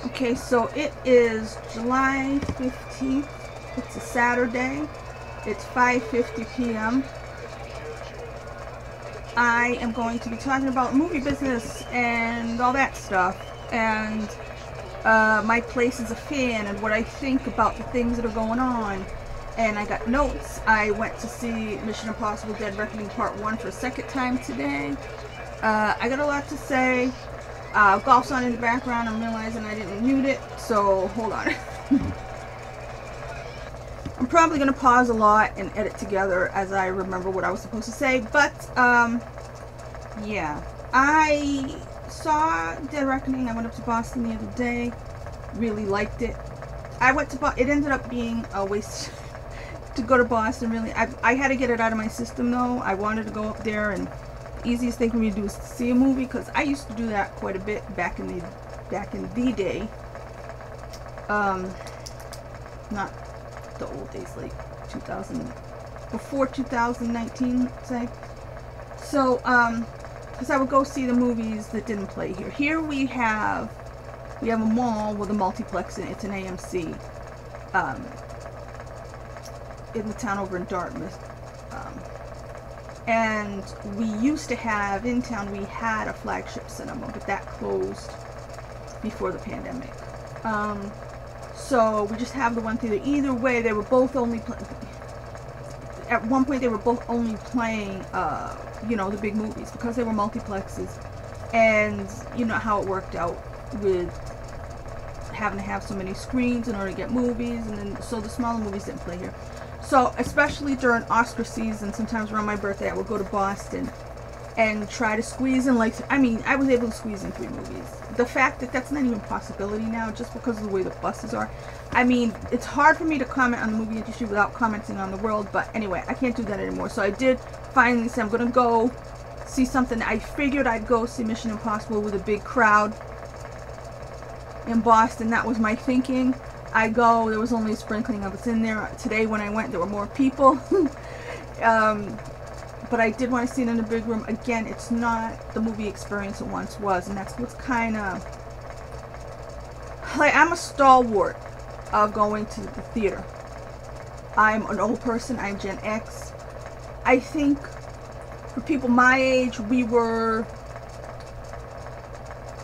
Okay, so it is July 15th. It's a Saturday. It's 5:50 p.m. I am going to be talking about movie business and all that stuff, and my place as a fan and what I think about the things that are going on. And I got notes. I went to see Mission Impossible Dead Reckoning Part 1 for a second time today. I got a lot to say. Golf's on in the background. I'm realizing I didn't mute it, so hold on. I'm probably going to pause a lot and edit together as I remember what I was supposed to say, but yeah. I saw Dead Reckoning. I went up to Boston the other day. Really liked it. It ended up being a waste to go to Boston, really. I had to get it out of my system, though. I wanted to go up there, and the easiest thing for me to do is to see a movie, because I used to do that quite a bit back in the day. Not the old days, like 2000, before 2019, say. So, because I would go see the movies that didn't play here. Here we have a mall with a multiplex in it. It's an AMC. In the town over in Dartmouth. And we used to have, in town, we had a flagship cinema, but that closed before the pandemic. So we just have the one theater. Either way, they were both only at one point they were both only playing you know, the big movies, because they were multiplexes. And you know how it worked out with having to have so many screens in order to get movies, and then so the smaller movies didn't play here. So especially during Oscar season, sometimes around my birthday, I would go to Boston and try to squeeze in, like, I mean, I was able to squeeze in 3 movies. The fact that that's not even a possibility now, just because of the way the buses are. I mean, it's hard for me to comment on the movie industry without commenting on the world, but anyway, I can't do that anymore. So I did finally say I'm going to go see something. I figured I'd go see Mission Impossible with a big crowd in Boston. That was my thinking. I go, there was only a sprinkling of us in there. Today when I went, there were more people. But I did want to see it in a big room. Again, it's not the movie experience it once was, and that's what's kind of, like, I'm a stalwart of going to the theater. I'm an old person. I'm Gen X. I think for people my age, we were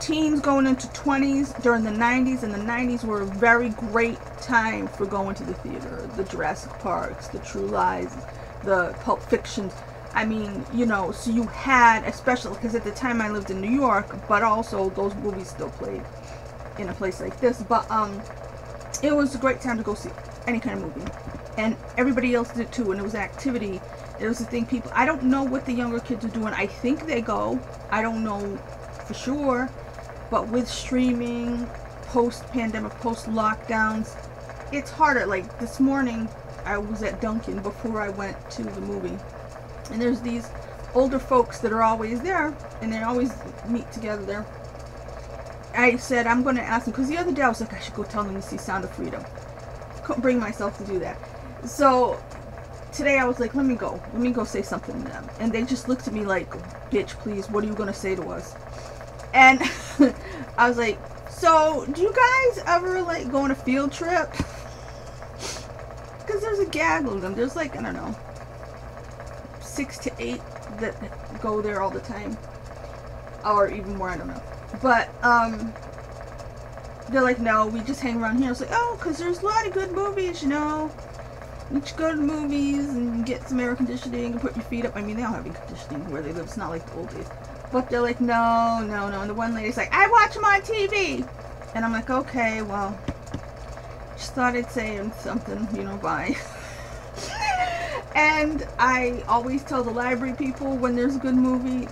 teens going into 20s during the 90s, and the 90s were a very great time for going to the theater. The Jurassic Parks, the True Lies, the Pulp Fictions. I mean, you know, so you had, especially because at the time I lived in New York, but also those movies still played in a place like this. But it was a great time to go see any kind of movie, and everybody else did too. And it was an activity. It was the thing. People, I don't know what the younger kids are doing. I think they go. I don't know for sure. But with streaming, post-pandemic, post-lockdowns, it's harder. Like this morning, I was at Dunkin' before I went to the movie. And there's these older folks that are always there, and they always meet together there. I said, I'm going to ask them, because the other day I was like, I should go tell them to see Sound of Freedom. Couldn't bring myself to do that. So today I was like, let me go say something to them. And they just looked at me like, bitch, please, what are you going to say to us? And I was like, so do you guys ever like go on a field trip? Because there's a gaggle of them. There's like, I don't know, 6 to 8 that go there all the time, or even more, I don't know. But they're like, no, we just hang around here. I was like, oh, because there's a lot of good movies, you know. You should go to the movies and get some air conditioning and put your feet up. I mean, they don't have air conditioning where they live. It's not like the old days. But they're like, no, no, no. And the one lady's like, I watch them on TV. And I'm like, okay, well, just thought I'd say something, you know, bye. And I always tell the library people when there's a good movie,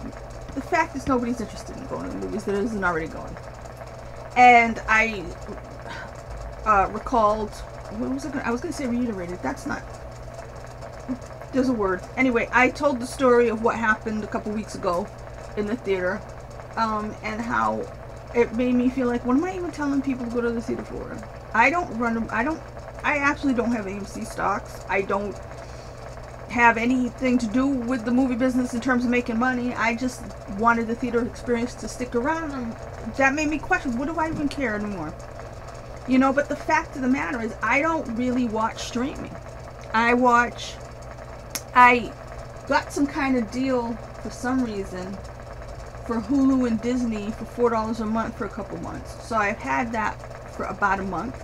the fact is nobody's interested in going to the movies that isn't already going. And I recalled, what was it? I was going to say reiterated. That's not, there's a word. Anyway, I told the story of what happened a couple weeks ago in the theater, and how it made me feel like, what am I even telling people to go to the theater for? I actually don't have AMC stocks. I don't have anything to do with the movie business in terms of making money. I just wanted the theater experience to stick around. that made me question, what do I even care anymore? You know, but the fact of the matter is, I don't really watch streaming. I got some kind of deal for some reason for Hulu and Disney for $4 a month for a couple months. So I've had that for about a month.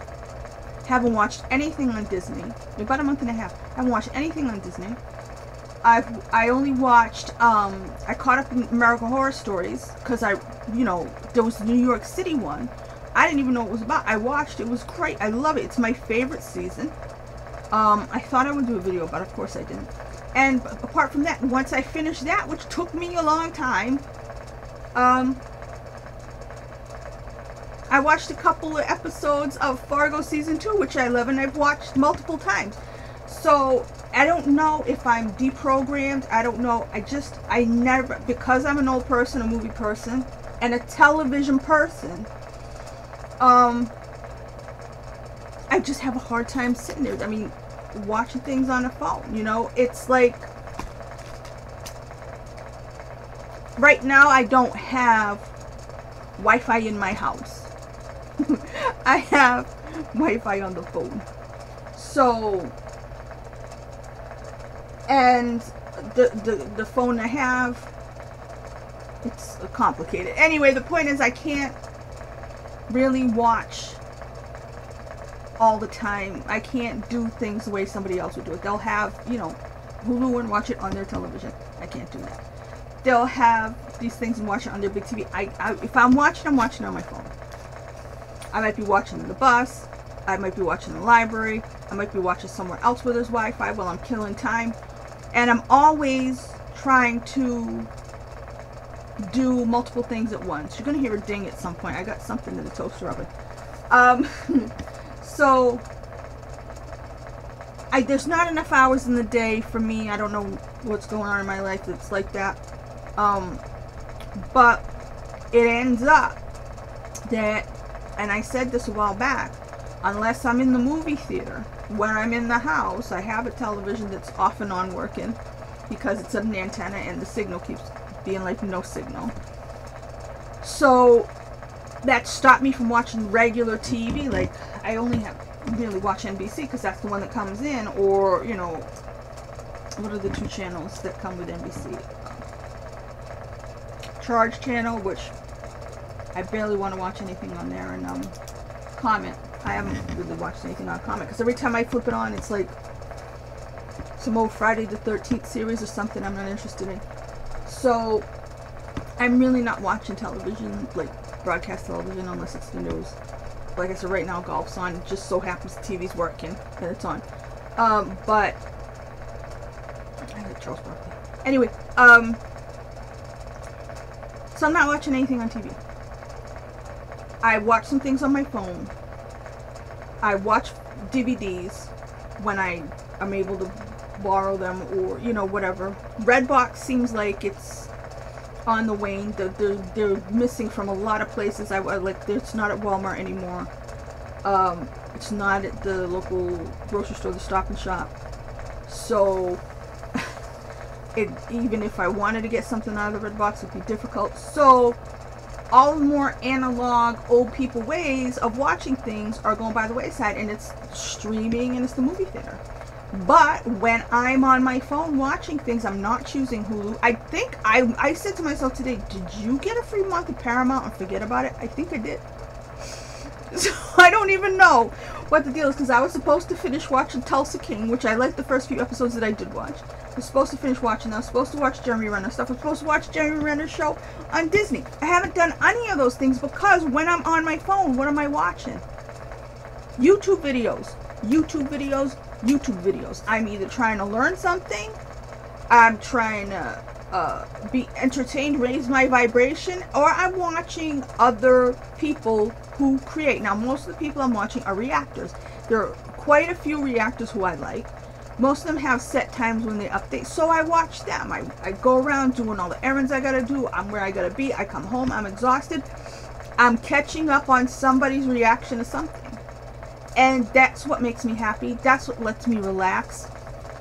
Haven't watched anything on Disney. About a month and a half. Haven't watched anything on Disney. I only watched, I caught up in American Horror Stories because there was the New York City one. I didn't even know what it was about. I watched it. It was great. I love it. It's my favorite season. I thought I would do a video, but of course I didn't. And apart from that, once I finished that, which took me a long time, I watched a couple of episodes of Fargo Season 2, which I love, and I've watched multiple times. So, I don't know if I'm deprogrammed. I don't know. I never, because I'm an old person, a movie person, and a television person, I just have a hard time sitting there. I mean, watching things on a phone, you know? It's like, right now I don't have Wi-Fi in my house. I have Wi-Fi on the phone. So, and the phone I have, it's complicated. Anyway, the point is I can't really watch all the time. I can't do things the way somebody else would do it. They'll have, you know, Hulu and watch it on their television. I can't do that. They'll have these things and watch it on their big TV. If I'm watching on my phone. I might be watching in the bus. I might be watching in the library. I might be watching somewhere else where there's Wi-Fi while I'm killing time. And I'm always trying to do multiple things at once. You're going to hear a ding at some point. I got something in the toaster oven. So, there's not enough hours in the day for me. I don't know what's going on in my life that's like that. But it ends up that, and I said this a while back, unless I'm in the movie theater, when I'm in the house, I have a television that's off and on working because it's an antenna and the signal keeps being like no signal. So that stopped me from watching regular TV. Like, I only really watch NBC because that's the one that comes in, or, you know, what are the two channels that come with NBC? Charge channel, which I barely want to watch anything on there, and Comment. I haven't really watched anything on Comment because every time I flip it on, it's like some old Friday the 13th series or something I'm not interested in. So I'm really not watching television, like broadcast television, unless it's the news. Like I said, right now golf's on. It just so happens the TV's working and it's on. But I like Charles Barkley. Anyway, so I'm not watching anything on TV. I watch some things on my phone. I watch DVDs when I am able to borrow them, or, you know, whatever. Redbox seems like it's on the wane. They're missing from a lot of places. It's not at Walmart anymore. It's not at the local grocery store, the Stop and Shop. So even if I wanted to get something out of the Redbox, it'd be difficult. So all the more analog, old people ways of watching things are going by the wayside, and it's streaming and it's the movie theater. But when I'm on my phone watching things, I'm not choosing Hulu. I think I said to myself today, did you get a free month of Paramount and forget about it? I think I did. So I don't even know what the deal is, because I was supposed to finish watching Tulsa King, which I liked the first few episodes that I did watch. I was supposed to finish watching that. I was supposed to watch Jeremy Renner stuff. I was supposed to watch Jeremy Renner's show on Disney. I haven't done any of those things because when I'm on my phone, what am I watching? YouTube videos. YouTube videos. YouTube videos. I'm either trying to learn something, I'm trying to be entertained, raise my vibration, or I'm watching other people who create. Now, most of the people I'm watching are reactors. There are quite a few reactors who I like. Most of them have set times when they update, so I watch them. I go around doing all the errands I gotta do. I'm where I gotta be. I come home, I'm exhausted. I'm catching up on somebody's reaction to something. And that's what makes me happy. That's what lets me relax.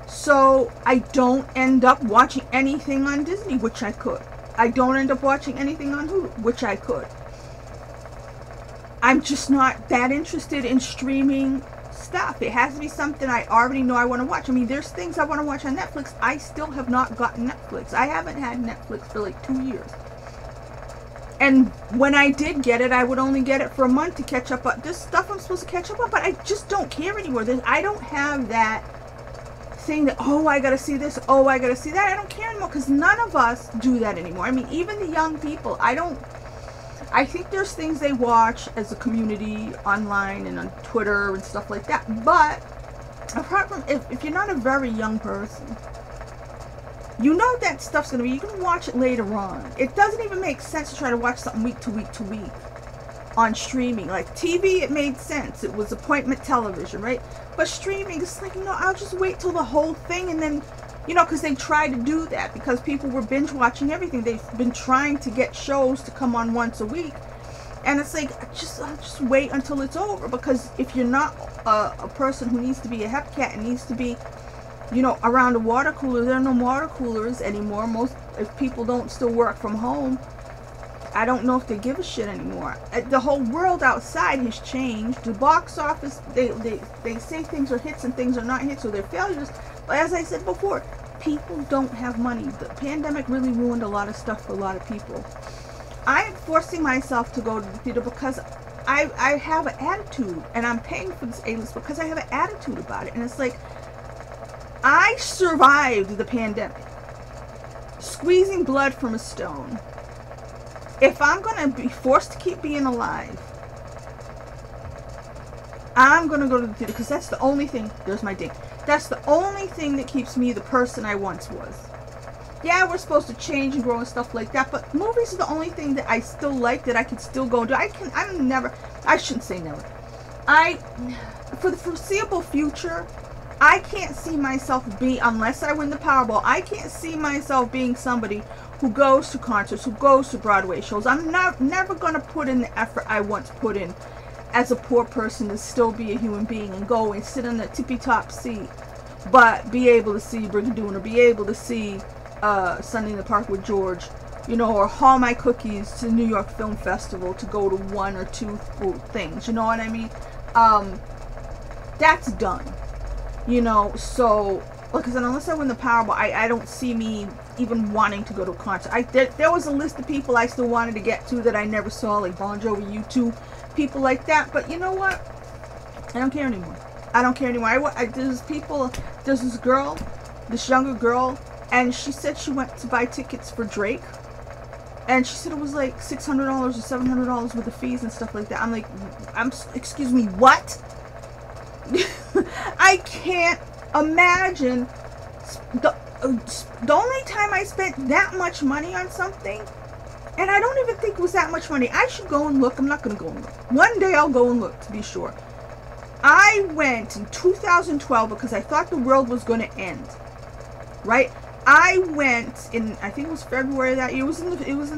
So I don't end up watching anything on Disney, which I could. I don't end up watching anything on Hulu, which I could. I'm just not that interested in streaming stuff. It has to be something I already know I want to watch. I mean, there's things I want to watch on Netflix. I still have not gotten Netflix. I haven't had Netflix for like 2 years. And when I did get it, I would only get it for a month to catch up on this stuff I'm supposed to catch up on, but I just don't care anymore. I don't have that thing that, oh, I gotta see this, oh, I gotta see that. I don't care anymore, because none of us do that anymore. I mean, even the young people, I think there's things they watch as a community online and on Twitter and stuff like that, but apart from, if you're not a very young person, you know that stuff's going to be, you can watch it later on. It doesn't even make sense to try to watch something week to week to week on streaming. Like TV, it made sense. It was appointment television, right? But streaming, it's like, no, I'll just wait till the whole thing, and then, you know, because they tried to do that because people were binge watching everything. They've been trying to get shows to come on once a week. And it's like, I'll just wait until it's over, because if you're not a person who needs to be a hepcat and needs to be, you know, around a water cooler, there are no water coolers anymore. If people don't still work from home, I don't know if they give a shit anymore. The whole world outside has changed. The box office, they say things are hits and things are not hits, or they're failures. But as I said before, people don't have money. The pandemic really ruined a lot of stuff for a lot of people. I am forcing myself to go to the theater because I have an attitude, and I'm paying for this A-list because I have an attitude about it. And it's like, I survived the pandemic, squeezing blood from a stone. If I'm going to be forced to keep being alive, I'm going to go to the theater, because that's the only thing, there's my ding, that's the only thing that keeps me the person I once was. Yeah, we're supposed to change and grow and stuff like that, but movies are the only thing that I still like, that I can still go and do. I shouldn't say never. For the foreseeable future, I can't see myself unless I win the Powerball, I can't see myself being somebody who goes to concerts, who goes to Broadway shows. I'm never going to put in the effort I once put in as a poor person to still be a human being and go and sit in the tippy-top seat, but be able to see Brigadoon, or be able to see Sunday in the Park with George, you know, or haul my cookies to the New York Film Festival to go to one or two things, you know what I mean? That's done. You know, so, like I said, unless I win the Powerball, I don't see me even wanting to go to a concert. There was a list of people I still wanted to get to that I never saw, like Bon Jovi, U2, people like that. But you know what? I don't care anymore. I don't care anymore. There's this girl, this younger girl, and she said she went to buy tickets for Drake. And she said it was like $600 or $700 with the fees and stuff like that. I'm like, excuse me, what? I can't imagine the only time I spent that much money on something, and I don't even think it was that much money. I should go and look. I'm not going to go and look. One day I'll go and look to be sure. I went in 2012 because I thought the world was going to end. Right? I went in, I think it was February that year. It was in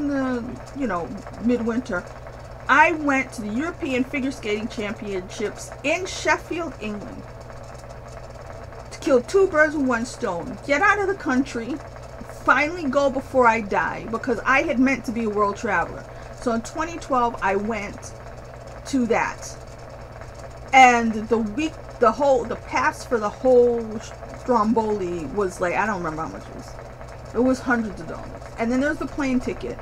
the you know, midwinter. I went to the European Figure Skating Championships in Sheffield, England, to kill 2 birds with 1 stone. Get out of the country, finally go before I die, because I had meant to be a world traveler. So in 2012, I went to that. And the pass for the whole Stromboli was like, I don't remember how much it was. It was hundreds of dollars. And then there's the plane ticket.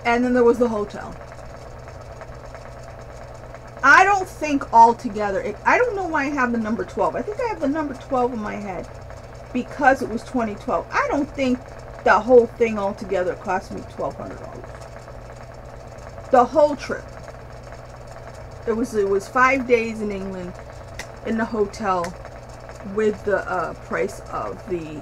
And then there was the hotel. I don't think altogether, I don't know why I have the number 12. I think I have the number 12 in my head because it was 2012. I don't think the whole thing altogether cost me $1,200. The whole trip. It was 5 days in England in the hotel with the price of the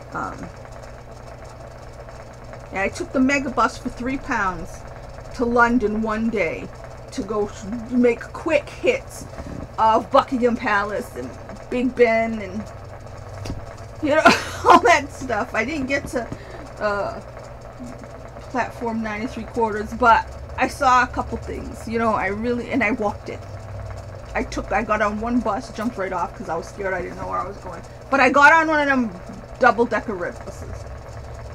and I took the megabus for £3 to London one day to go make quick hits of Buckingham Palace and Big Ben and, you know, all that stuff. I didn't get to platform 9 3/4, but I saw a couple things, you know. And I walked it. I got on one bus, jumped right off because I was scared. I didn't know where I was going, but I got on one of them double-decker red buses.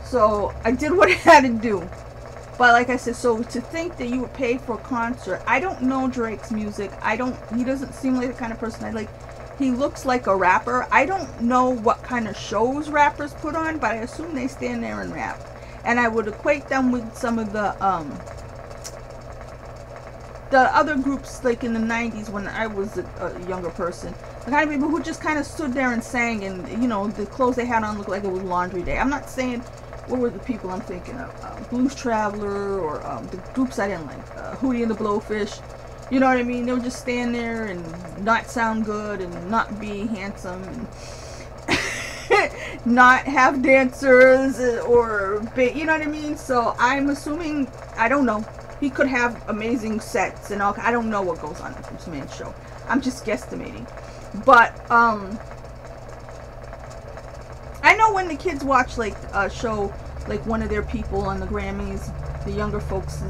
So I did what I had to do. But like I said, so to think that you would pay for a concert, I don't know Drake's music. He doesn't seem like the kind of person I like. He looks like a rapper. I don't know what kind of shows rappers put on, but I assume they stand there and rap. And I would equate them with some of the other groups, like in the 90s when I was a younger person. The kind of people who just kind of stood there and sang, and, you know, the clothes they had on looked like it was laundry day. I'm not saying, what were the people I'm thinking of? Blues Traveler, or the groups I didn't like. Hootie and the Blowfish. You know what I mean? They would just stand there and not sound good and not be handsome and not have dancers or, you know what I mean? So I'm assuming, I don't know. He could have amazing sets and all. I don't know what goes on in this man's show. I'm just guesstimating. But I know when the kids watch like a show, like one of their people on the Grammys, the younger folks'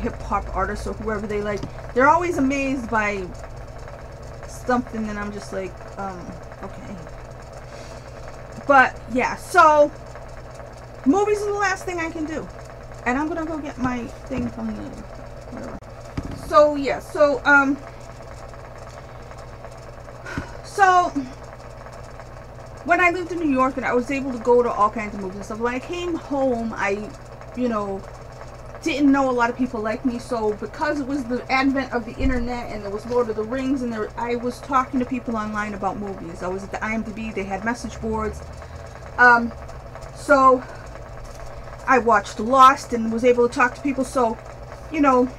hip hop artists or whoever they like, they're always amazed by something, and I'm just like, okay. But yeah, so movies are the last thing I can do, and I'm gonna go get my thing from the whatever. So yeah, so when I lived in New York and I was able to go to all kinds of movies and stuff, when I came home, I, you know, didn't know a lot of people like me. So because it was the advent of the internet and there was Lord of the Rings, and I was talking to people online about movies. I was at the IMDb, they had message boards. So I watched Lost and was able to talk to people. So, you know,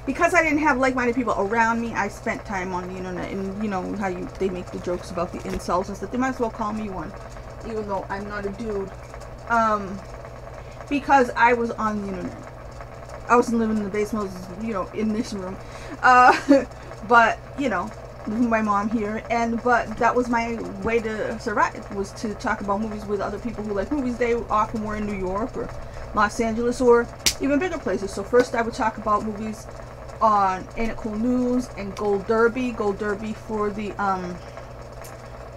because I didn't have like-minded people around me, I spent time on the internet. And you know how they make the jokes about the incels and stuff. They might as well call me one, even though I'm not a dude. Because I was on the internet. I wasn't living in the basement, I was, you know, in this room. But, you know, living with my mom here. But that was my way to survive, was to talk about movies with other people who like movies. They often were in New York or Los Angeles or even bigger places. So first I would talk about movies on Ain't It Cool News and Gold Derby. Gold Derby for the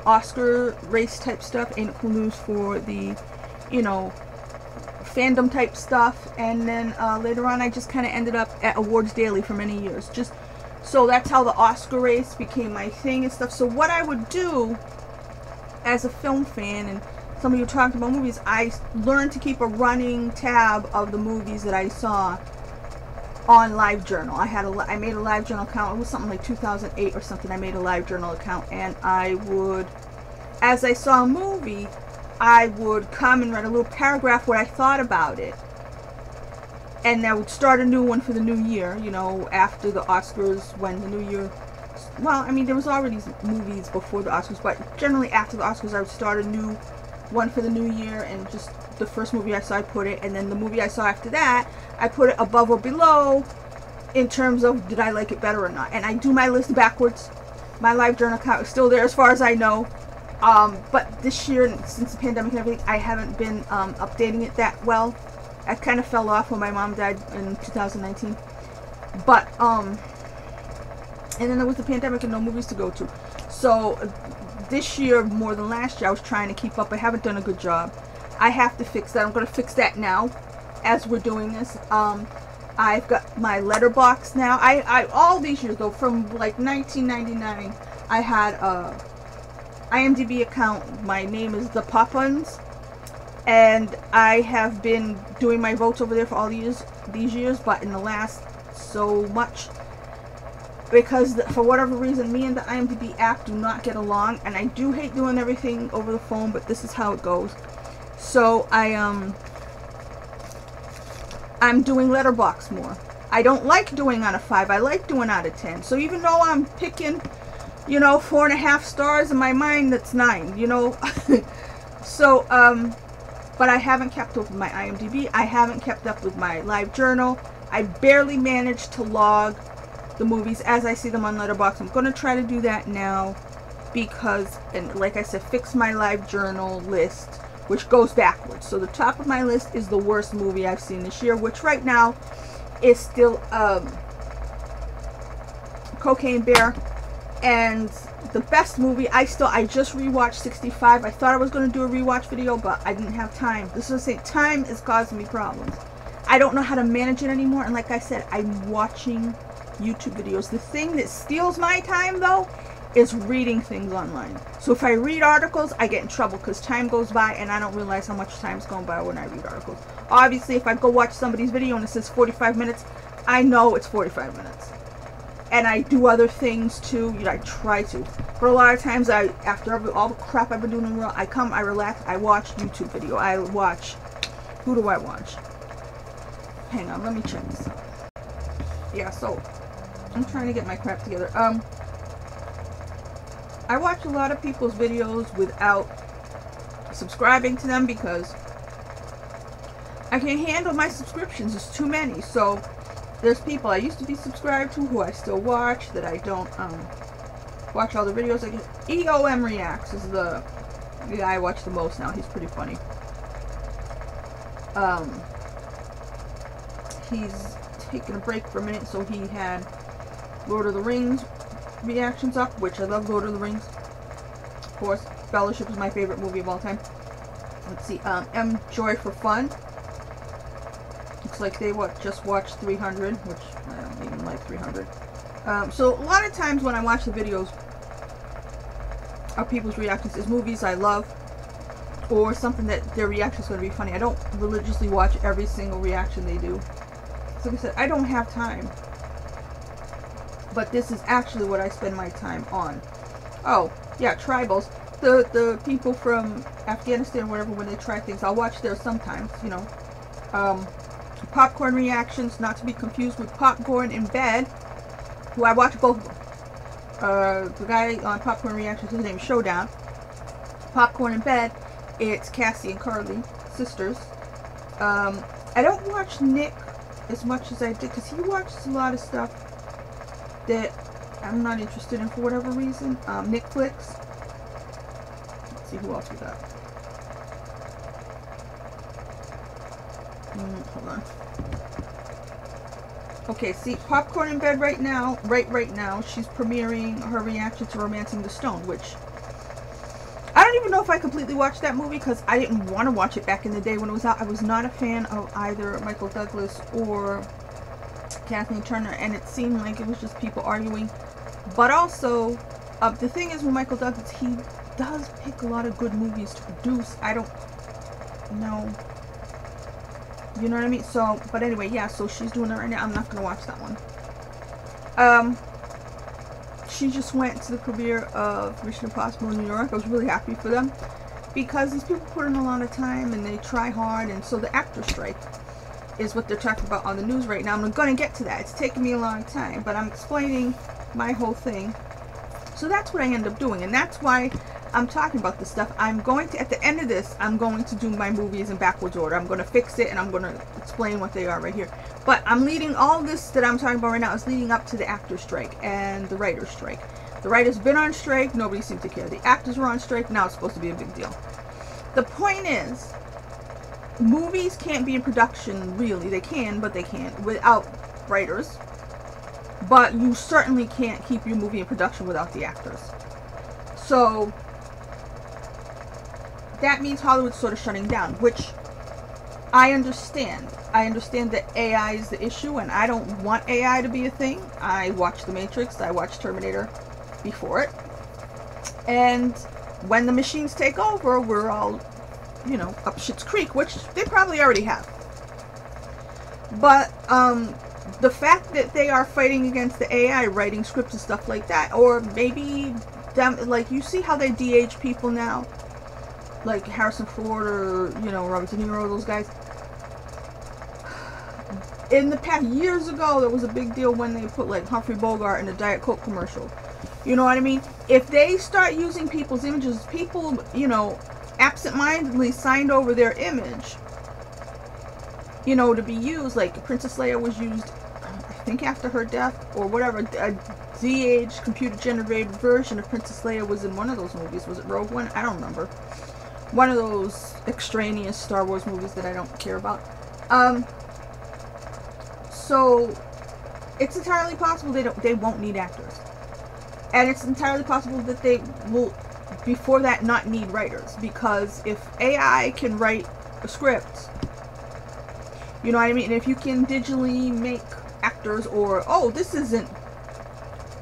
Oscar race type stuff. Ain't It Cool News for the, you know, fandom type stuff. And then later on I just kind of ended up at Awards Daily for many years. Just so that's how the Oscar race became my thing and stuff. So what I would do as a film fan, and some of you talked about movies, I learned to keep a running tab of the movies that I saw on LiveJournal. I made a LiveJournal account. It was something like 2008 or something. I made a LiveJournal account, and I would, as I saw a movie, I would come and write a little paragraph what I thought about it. And I would start a new one for the new year, you know, after the Oscars, when the new year, well, I mean, there was already movies before the Oscars, but generally after the Oscars, I would start a new one for the new year, and just the first movie I saw, I put it, and then the movie I saw after that, I put it above or below in terms of did I like it better or not. And I do my list backwards. My LiveJournal account is still there as far as I know. But this year, since the pandemic and everything, I haven't been updating it that well. I kind of fell off when my mom died in 2019. But, and then there was the pandemic and no movies to go to. So, this year, more than last year, I was trying to keep up. I haven't done a good job. I have to fix that. I'm going to fix that now as we're doing this. I've got my letterbox now. I all these years, though, from like 1999, I had a IMDb account. My name is The Poppins, and I have been doing my votes over there for all these years, but in the last so much, because for whatever reason, me and the IMDb app do not get along, and I do hate doing everything over the phone, but this is how it goes. So I'm doing letterbox more. I don't like doing out of 5. I like doing out of 10. So even though I'm picking, you know, 4.5 stars in my mind, that's 9, you know. So, but I haven't kept up with my IMDb. I haven't kept up with my LiveJournal. I barely managed to log the movies as I see them on Letterboxd. I'm going to try to do that now because, and like I said, fix my LiveJournal list, which goes backwards. So the top of my list is the worst movie I've seen this year, which right now is still Cocaine Bear. And the best movie, I just rewatched 65. I thought I was going to do a rewatch video, but I didn't have time. This is saying time is causing me problems. I don't know how to manage it anymore. And like I said, I'm watching YouTube videos. The thing that steals my time, though, is reading things online. So if I read articles, I get in trouble because time goes by and I don't realize how much time's going by when I read articles. Obviously, if I go watch somebody's video and it says 45 minutes, I know it's 45 minutes. And I do other things too. You know, I try to. But a lot of times, after all the crap I've been doing in the world, I come, I relax, I watch YouTube video. I watch. Who do I watch? Hang on, let me check this out. Yeah, so I'm trying to get my crap together. I watch a lot of people's videos without subscribing to them because I can't handle my subscriptions. There's too many. So there's people I used to be subscribed to who I still watch that I don't watch all the videos. Like EOM Reacts is the guy I watch the most now. He's pretty funny. He's taking a break for a minute, so he had Lord of the Rings reactions up, which I love. Lord of the Rings, of course. Fellowship is my favorite movie of all time. Let's see, M Joy for Fun. Looks like they just watched 300, which I don't even like 300. So a lot of times when I watch the videos of people's reactions is movies I love or something that their reaction is going to be funny. I don't religiously watch every single reaction they do. So like I said, I don't have time. But this is actually what I spend my time on. Oh, yeah, tribals. The people from Afghanistan or whatever, when they try things, I'll watch theirs sometimes, you know. Popcorn reactions, not to be confused with Popcorn in Bed, who I watch both of them. The guy on Popcorn Reactions, his name is Showdown. Popcorn in Bed, it's Cassie and Carly, sisters. I don't watch Nick as much as I did, because he watches a lot of stuff that I'm not interested in for whatever reason. Nick Flicks. Let's see who else we got. Hold on. Okay, see, Popcorn in Bed right now, right now, she's premiering her reaction to Romancing the Stone, which I don't even know if I completely watched that movie because I didn't want to watch it back in the day when it was out. I was not a fan of either Michael Douglas or Kathleen Turner, and it seemed like it was just people arguing. But also, the thing is with Michael Douglas, he does pick a lot of good movies to produce. I don't know. You know what I mean? So, but anyway, yeah, so she's doing it right now. I'm not going to watch that one. She just went to the premiere of Mission Impossible in New York. I was really happy for them because these people put in a lot of time and they try hard, and so the actor strike is what they're talking about on the news right now. I'm going to get to that. It's taken me a long time, but I'm explaining my whole thing. So that's what I end up doing, and that's why I'm talking about this stuff. I'm going to, at the end of this, I'm going to do my movies in backwards order. I'm going to fix it and I'm going to explain what they are right here. But I'm leading, all this that I'm talking about right now is leading up to the actor's strike and the writer's strike. The writer's been on strike, nobody seemed to care. The actors were on strike, now it's supposed to be a big deal. The point is, movies can't be in production, really. They can, but they can't, without writers. But you certainly can't keep your movie in production without the actors. So that means Hollywood's sort of shutting down, which I understand. I understand that AI is the issue, and I don't want AI to be a thing. I watched The Matrix, I watched Terminator before it. And when the machines take over, we're all, you know, up shit's creek, which they probably already have. But the fact that they are fighting against the AI, writing scripts and stuff like that, or maybe them, like, you see how they de-age people now? Like Harrison Ford or, you know, Robert De Niro, those guys. In the past, years ago, there was a big deal when they put, like, Humphrey Bogart in a Diet Coke commercial. You know what I mean? If they start using people's images, people, you know, absent-mindedly signed over their image, you know, to be used. Like Princess Leia was used, I think after her death, or whatever. A de-aged, computer-generated version of Princess Leia was in one of those movies. Was it Rogue One? I don't remember. One of those extraneous Star Wars movies that I don't care about. So it's entirely possible they won't need actors. And it's entirely possible that they will, before that, not need writers. Because if AI can write a script, you know what I mean? And if you can digitally make actors, or, oh, this isn't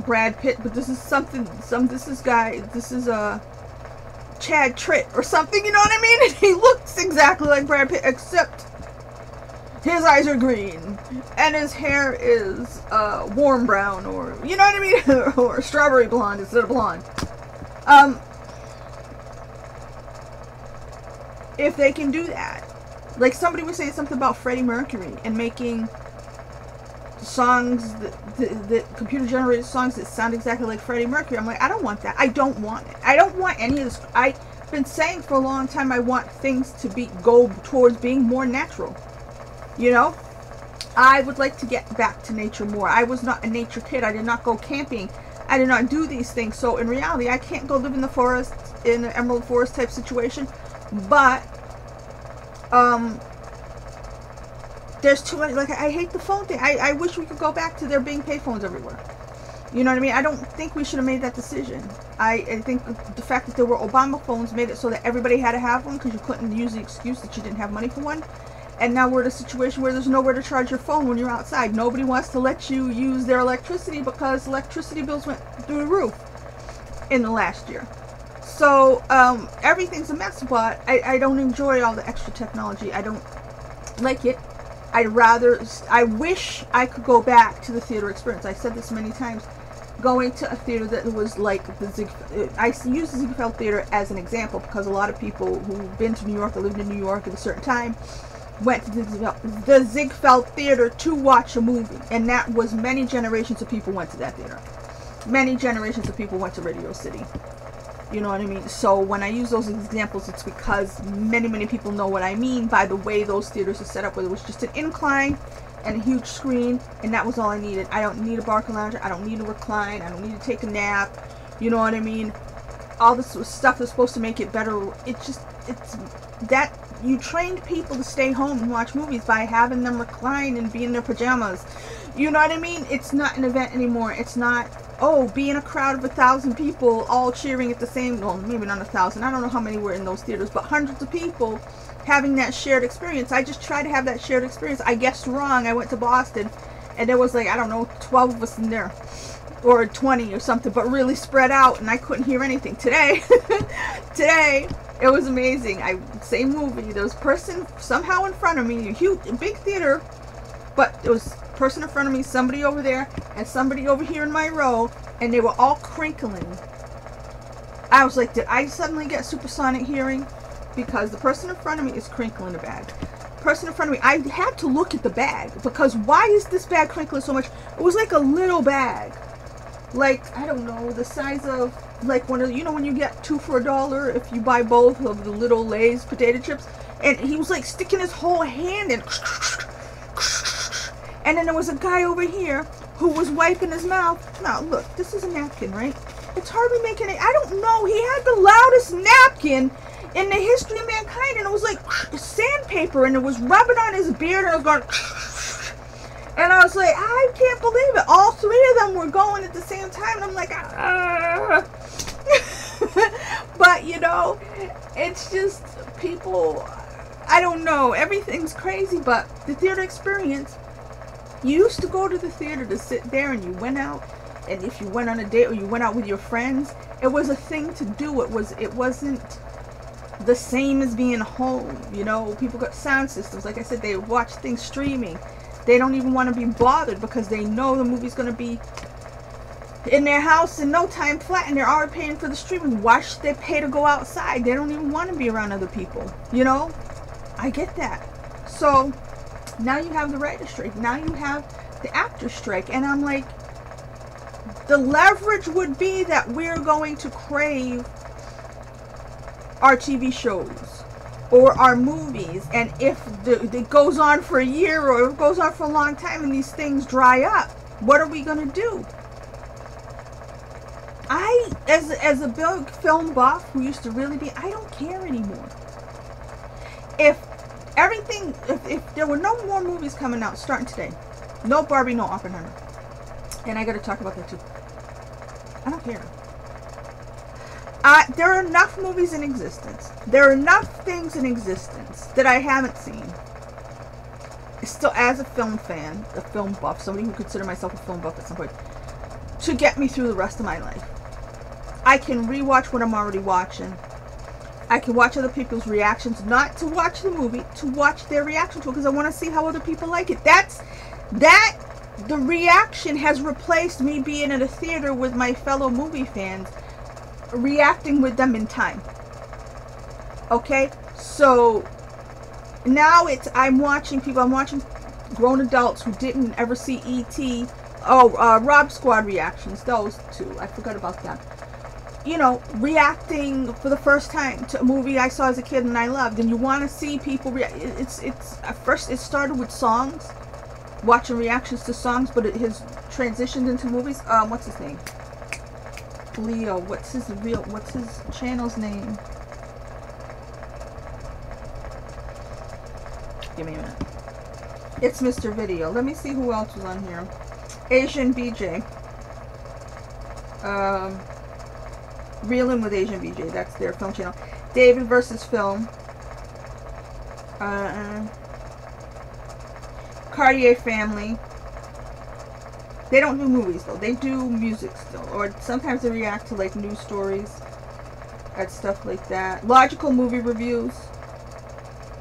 Brad Pitt, but this is this is Chad Tritt or something, you know what I mean? And he looks exactly like Brad Pitt, except his eyes are green and his hair is warm brown, or, you know what I mean? Or strawberry blonde instead of blonde. If they can do that, like somebody was saying something about Freddie Mercury and making songs that computer generated songs that sound exactly like Freddie Mercury. I'm like, I don't want that. I don't want it. I don't want any of this. I've been saying for a long time I want things to go towards being more natural. You know, I would like to get back to nature more. I was not a nature kid. I did not go camping. I did not do these things. So in reality, I can't go live in the forest, in an emerald forest type situation. But there's too many. Like, I hate the phone thing. I wish we could go back to there being payphones everywhere. You know what I mean? I don't think we should have made that decision. I think the fact that there were Obama phones made it so that everybody had to have one, because you couldn't use the excuse that you didn't have money for one. And now we're in a situation where there's nowhere to charge your phone when you're outside. Nobody wants to let you use their electricity because electricity bills went through the roof in the last year. So everything's a mess, but I don't enjoy all the extra technology. I don't like it. I wish I could go back to the theater experience. I said this many times. Going to a theater that was like I use the Ziegfeld Theater as an example because a lot of people who've been to New York or lived in New York at a certain time went to the Ziegfeld Theater to watch a movie. And that was many generations of people went to that theater. Many generations of people went to Radio City. You know what I mean? So when I use those examples, it's because many people know what I mean by the way those theaters are set up, where it was just an incline and a huge screen, and that was all I needed. I don't need a barca lounger. I don't need to recline. I don't need to take a nap. You know what I mean? All this stuff is supposed to make it better. It's that you trained people to stay home and watch movies by having them recline and be in their pajamas. You know what I mean? It's not an event anymore. It's not, oh, be in a crowd of 1,000 people all cheering at the same, well, maybe not 1,000. I don't know how many were in those theaters, but hundreds of people having that shared experience. I just tried to have that shared experience. I guessed wrong. I went to Boston and there was like, I don't know, 12 of us in there, or 20 or something, but really spread out, and I couldn't hear anything. Today it was amazing. Same movie, there was a person somehow in front of me, a big theater, but there was a person in front of me, somebody over there, and somebody over here in my row, and they were all crinkling. I was like, did I suddenly get supersonic hearing? Because the person in front of me is crinkling a bag. The person in front of me, I had to look at the bag, because why is this bag crinkling so much? It was like a little bag, like, I don't know, the size of like one of, you know, when you get 2 for $1 if you buy both of the little Lay's potato chips. And he was like sticking his whole hand in. And then there was a guy over here who was wiping his mouth. Now look, this is a napkin, right? It's hardly making it. I don't know, he had the loudest napkin in the history of mankind, and it was like sandpaper, and it was rubbing on his beard, and I was going, and I was like, I can't believe it. All 3 of them were going at the same time, and I'm like, ah. But you know, it's just people, I don't know, everything's crazy. But the theater experience, you used to go to the theater to sit there, and you went out, and if you went on a date or you went out with your friends, it was a thing to do. It wasn't the same as being home. You know, people got sound systems. Like I said, they watch things streaming. They don't even want to be bothered because they know the movie's going to be in their house in no time flat, and they're already paying for the streaming. Why should they pay to go outside? They don't even want to be around other people. You know, I get that. So now you have the writer's strike. Now you have the actor's strike. And I'm like, the leverage would be that we're going to crave our TV shows or our movies, and if it goes on for a year or it goes on for a long time and these things dry up, what are we going to do? I, as a big film buff who used to really be, I don't care anymore. If there were no more movies coming out starting today, no Barbie, no Oppenheimer, and I got to talk about that too. I don't care. There are enough movies in existence. There are enough things in existence that I haven't seen. Still, as a film fan, a film buff, somebody who considers myself a film buff at some point, to get me through the rest of my life. I can rewatch what I'm already watching. I can watch other people's reactions, not to watch the movie, to watch their reaction to it, because I want to see how other people like it. The reaction has replaced me being in a theater with my fellow movie fans, reacting with them in time. Okay? So, now I'm watching grown adults who didn't ever see E.T. Rob Squad reactions, those two. I forgot about that. You know, reacting for the first time to a movie I saw as a kid and I loved. And you want to see people react. It's at first it started with songs, watching reactions to songs, but it has transitioned into movies. What's his name? Leo. What's his channel's name? Give me a minute. It's Mr. Video. Let me see who else was on here. Asian BJ. Reelin' with Asian BJ. That's their film channel. David versus Film. Cartier Family. They don't do movies though. They do music still. Or sometimes they react to like news stories and stuff like that. Logical Movie Reviews.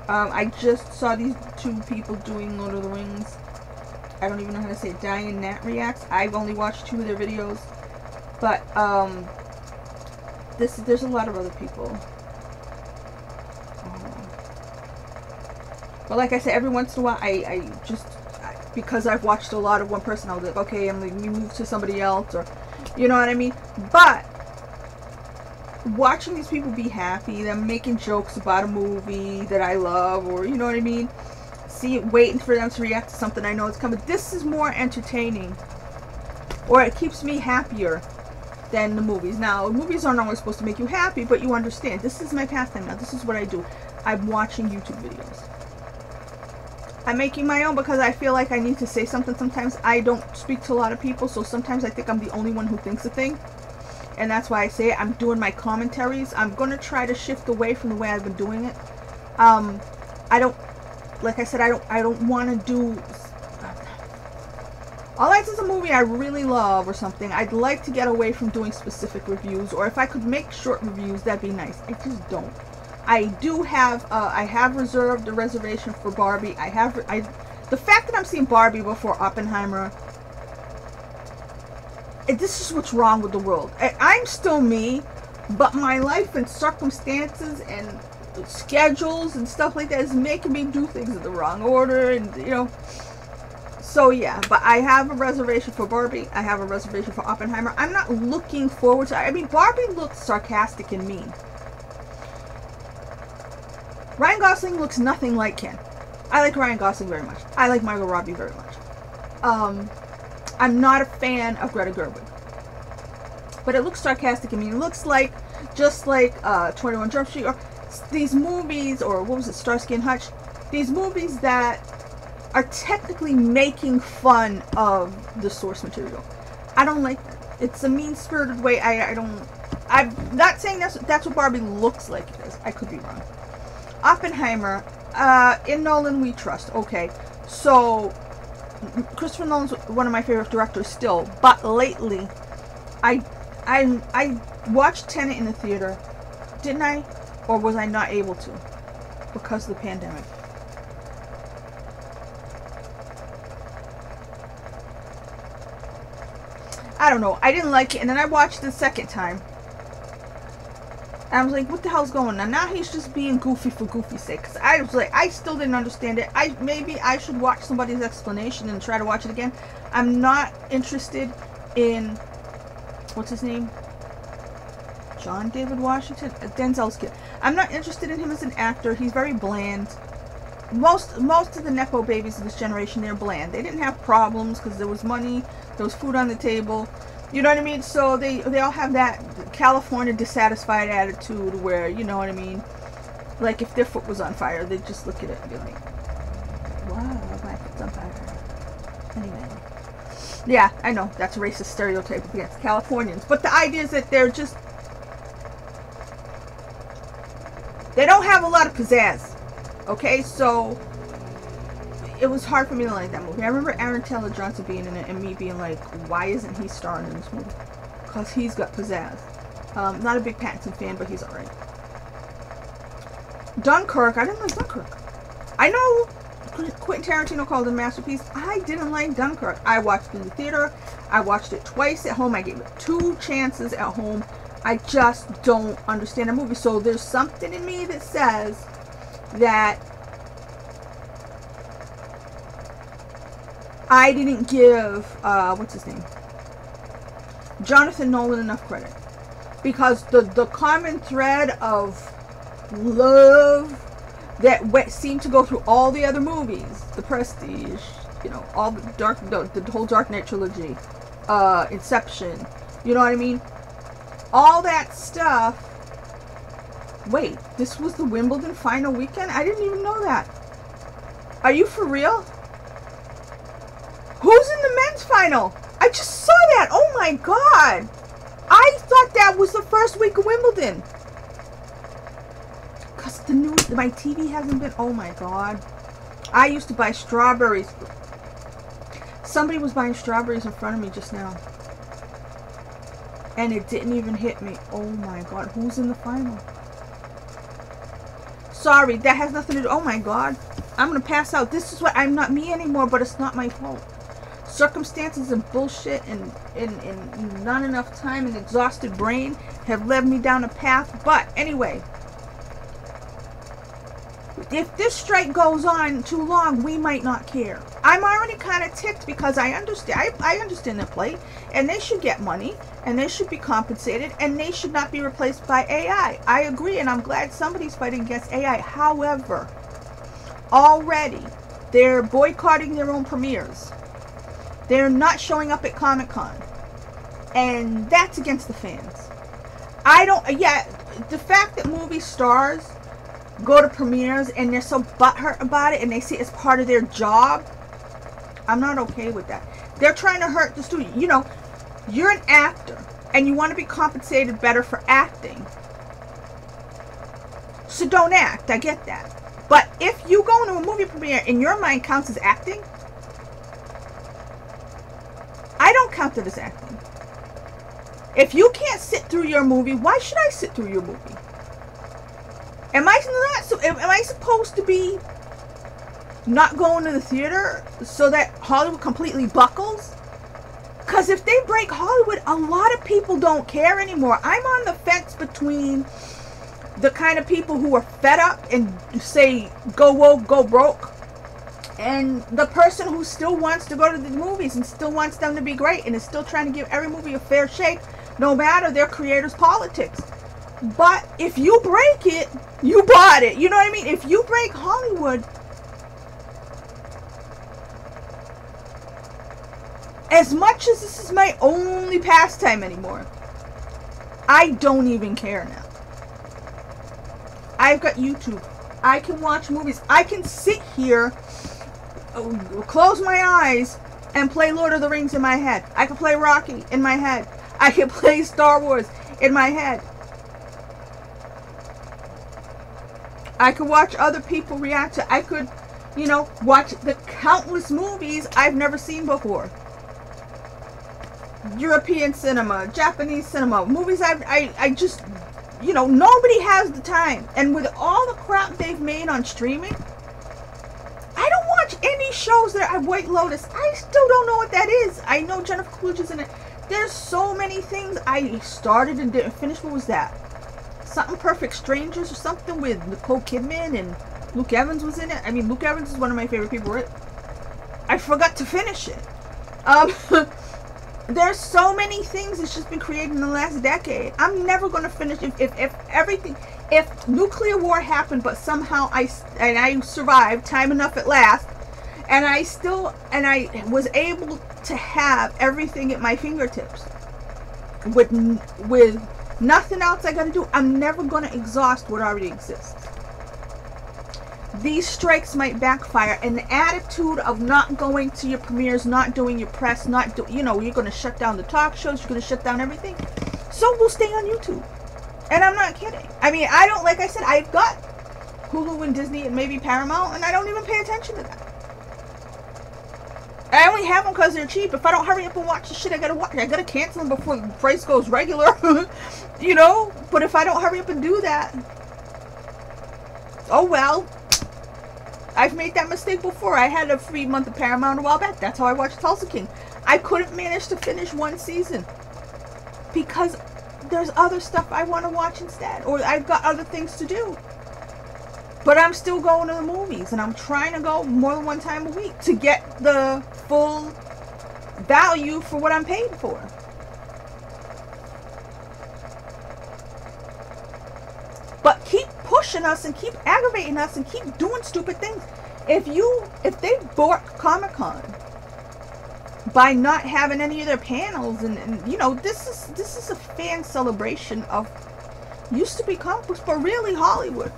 I just saw these two people doing Lord of the Rings. I don't even know how to say it. Diane Nat Reacts. I've only watched 2 of their videos. But, there's a lot of other people. But like I said, every once in a while, because I've watched a lot of one person, I'll be like, okay, I'm going to move to somebody else, or, you know what I mean? But, watching these people be happy, them making jokes about a movie that I love, or, you know what I mean? Waiting for them to react to something I know it's coming. This is more entertaining. Or it keeps me happier than the movies. Now, movies aren't always supposed to make you happy, but you understand. This is my pastime now. This is what I do. I'm watching YouTube videos. I'm making my own because I feel like I need to say something sometimes. I don't speak to a lot of people, so sometimes I think I'm the only one who thinks a thing. And that's why I say it. I'm doing my commentaries. I'm going to try to shift away from the way I've been doing it. Like I said, I don't want to do... Unless it's a movie I really love or something, I'd like to get away from doing specific reviews. Or if I could make short reviews, that'd be nice. I just don't. I do have, I have reserved a reservation for Barbie. The fact that I'm seeing Barbie before Oppenheimer, this is what's wrong with the world. I'm still me, but my life and circumstances and schedules and stuff like that is making me do things in the wrong order, and you know. So yeah, but I have a reservation for Barbie. I have a reservation for Oppenheimer. I'm not looking forward to it. I mean, Barbie looks sarcastic and mean. Ryan Gosling looks nothing like Ken. I like Ryan Gosling very much. I like Margot Robbie very much. I'm not a fan of Greta Gerwig. But it looks sarcastic and mean. It looks like, just like 21 Jump Street, or these movies, or what was it, Starsky and Hutch? These movies that are technically making fun of the source material. I don't like that. It's a mean-spirited way. I'm not saying that's what Barbie looks like it is. I could be wrong. Oppenheimer, in Nolan we trust. Okay, so Christopher Nolan's one of my favorite directors still, but lately I watched Tenet in the theater, didn't I? Or was I not able to because of the pandemic? I don't know. I didn't like it, and then I watched it the second time. And I was like, what the hell's going on? Now he's just being goofy for goofy's sake. Because I was like, I still didn't understand it. Maybe I should watch somebody's explanation and try to watch it again. I'm not interested in, what's his name? John David Washington? Denzel's kid. I'm not interested in him as an actor. He's very bland. Most of the Nepo babies of this generation, they're bland. They didn't have problems because there was money, there was food on the table. You know what I mean? So they all have that California dissatisfied attitude where, you know what I mean? Like if their foot was on fire, they'd just look at it and be like, wow, my foot's on fire. Anyway. Yeah, I know that's a racist stereotype against Californians, but the idea is that they're just, they don't have a lot of pizzazz. Okay, so it was hard for me to like that movie. I remember Aaron Taylor Johnson being in it and me being like, why isn't he starring in this movie? Because he's got pizzazz. Not a big Pattinson fan, but he's alright. Dunkirk, I didn't like Dunkirk. I know Quentin Tarantino called it a masterpiece. I didn't like Dunkirk. I watched it in the theater. I watched it twice at home. I gave it 2 chances at home. I just don't understand the movie. So there's something in me that says that I didn't give, what's his name? Jonathan Nolan enough credit. Because the common thread of love that seemed to go through all the other movies, The Prestige, you know, all the whole Dark Knight trilogy, Inception, you know what I mean? All that stuff. Wait, this was the Wimbledon final weekend? I didn't even know that. Are you for real? Who's in the men's final? I just saw that. Oh my god. I thought that was the first week of Wimbledon. Because the news, my TV hasn't been, oh my god. I used to buy strawberries. Somebody was buying strawberries in front of me just now. And it didn't even hit me. Oh my god. Who's in the final? Sorry, that has nothing to do. Oh my god. I'm going to pass out. This is what, I'm not me anymore, but it's not my fault. Circumstances and bullshit and not enough time and exhausted brain have led me down a path. But anyway, if this strike goes on too long, we might not care. I'm already kind of ticked because I understand. I understand their plight, and they should get money, and they should be compensated, and they should not be replaced by AI. I agree, and I'm glad somebody's fighting against AI. However, already they're boycotting their own premieres. They're not showing up at Comic-Con, and that's against the fans. The fact that movie stars go to premieres and they're so butthurt about it and they see it as part of their job, I'm not okay with that. They're trying to hurt the studio. You know, you're an actor and you want to be compensated better for acting, so don't act. I get that. But if you go into a movie premiere and your mind counts as acting, I don't count that as acting. If you can't sit through your movie, why should I sit through your movie? Am I supposed to be not going to the theater so that Hollywood completely buckles? Because if they break Hollywood, a lot of people don't care anymore. I'm on the fence between the kind of people who are fed up and say, go woke, go broke, and the person who still wants to go to the movies and still wants them to be great and is still trying to give every movie a fair shake, no matter their creators' politics. But if you break it, you bought it. You know what I mean? If you break Hollywood, as much as this is my only pastime anymore, I don't even care now. I've got YouTube. I can watch movies. I can sit here, close my eyes, and play Lord of the Rings in my head. I can play Rocky in my head. I can play Star Wars in my head. I could watch other people react to. I could, you know, watch the countless movies I've never seen before. European cinema, Japanese cinema, movies I just, you know, nobody has the time. And with all the crap they've made on streaming, I don't watch any shows that I White Lotus. I still don't know what that is. I know Jennifer Coolidge is in it. There's so many things I started and didn't finish. What was that? Something Perfect Strangers or something with Nicole Kidman and Luke Evans was in it. I mean, Luke Evans is one of my favorite people, right? I forgot to finish it. There's so many things that's just been created in the last decade. I'm never going to finish if nuclear war happened, but somehow I survived time enough at last, and I was able to have everything at my fingertips with nothing else I got to do. I'm never going to exhaust what already exists. these strikes might backfire, and the attitude of not going to your premieres, not doing your press, you know, you're going to shut down the talk shows, you're going to shut down everything, so we'll stay on YouTube. And I'm not kidding. I mean, I don't, like I said, I've got Hulu and Disney and maybe Paramount, and I don't even pay attention to that. I only have them because they're cheap. If I don't hurry up and watch the shit I gotta watch, I gotta cancel them before the price goes regular. You know? But if I don't hurry up and do that, oh well. I've made that mistake before. I had a free month of Paramount a while back. That's how I watched Tulsa King. I couldn't manage to finish one season because there's other stuff I want to watch instead, or I've got other things to do. But I'm still going to the movies, and I'm trying to go more than one time a week to get the full value for what I'm paid for. But keep pushing us and keep aggravating us and keep doing stupid things. If they bork Comic-Con by not having any of their panels, and you know, this is a fan celebration of used to be comic books, but really Hollywood.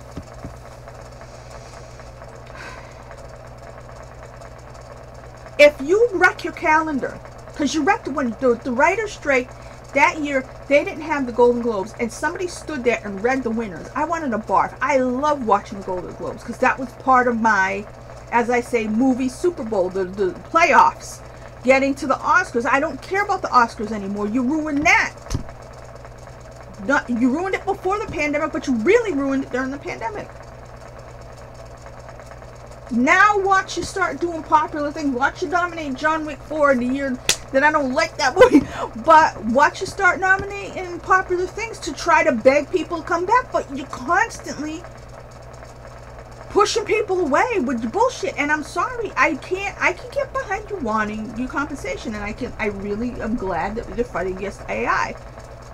If you wreck your calendar, because you wrecked when the writer's strike that year, they didn't have the Golden Globes, and somebody stood there and read the winners. I wanted to barf. I love watching the Golden Globes because that was part of my, as I say, movie Super Bowl, the playoffs, getting to the Oscars. I don't care about the Oscars anymore. You ruined that. You ruined it before the pandemic, but you really ruined it during the pandemic. Now watch you start doing popular things. Watch you nominate John Wick 4 in the year that I don't like that movie. But watch you start nominating popular things to try to beg people to come back. But you're constantly pushing people away with your bullshit. And I'm sorry, I can get behind you wanting your compensation. And I really am glad that they're fighting against AI.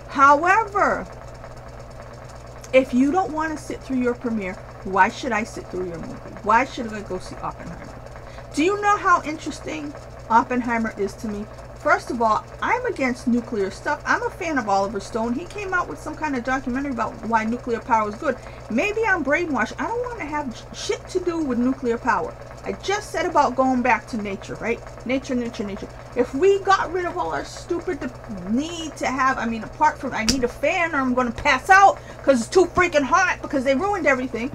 However, if you don't want to sit through your premiere, why should I sit through your movie? Why should I go see Oppenheimer? Do you know how interesting Oppenheimer is to me? First of all, I'm against nuclear stuff. I'm a fan of Oliver Stone. He came out with some kind of documentary about why nuclear power is good. Maybe I'm brainwashed. I don't want to have shit to do with nuclear power. I just said about going back to nature, right? Nature, nature, nature. If we got rid of all our stupid need to have, I mean, apart from I need a fan or I'm going to pass out because it's too freaking hot because they ruined everything.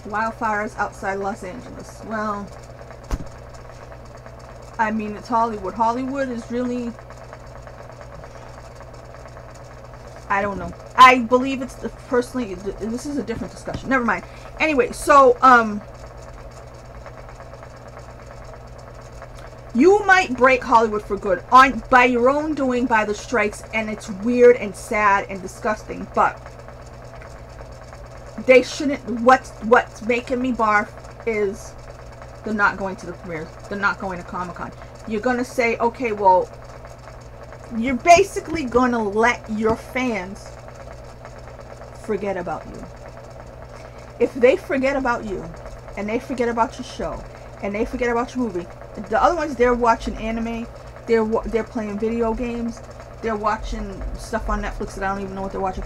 Wildfires outside Los Angeles. Well, I mean, it's Hollywood. Hollywood is really, I don't know. I believe it's personally, this is a different discussion. Never mind. Anyway, so, you might break Hollywood for good by your own doing, by the strikes, and it's weird and sad and disgusting, but they shouldn't. What's making me barf is they're not going to the premieres. They're not going to Comic-Con. You're going to say, okay, well, you're basically going to let your fans forget about you. If they forget about you, and they forget about your show, and they forget about your movie, the other ones, they're watching anime, they're playing video games, they're watching stuff on Netflix that I don't even know what they're watching.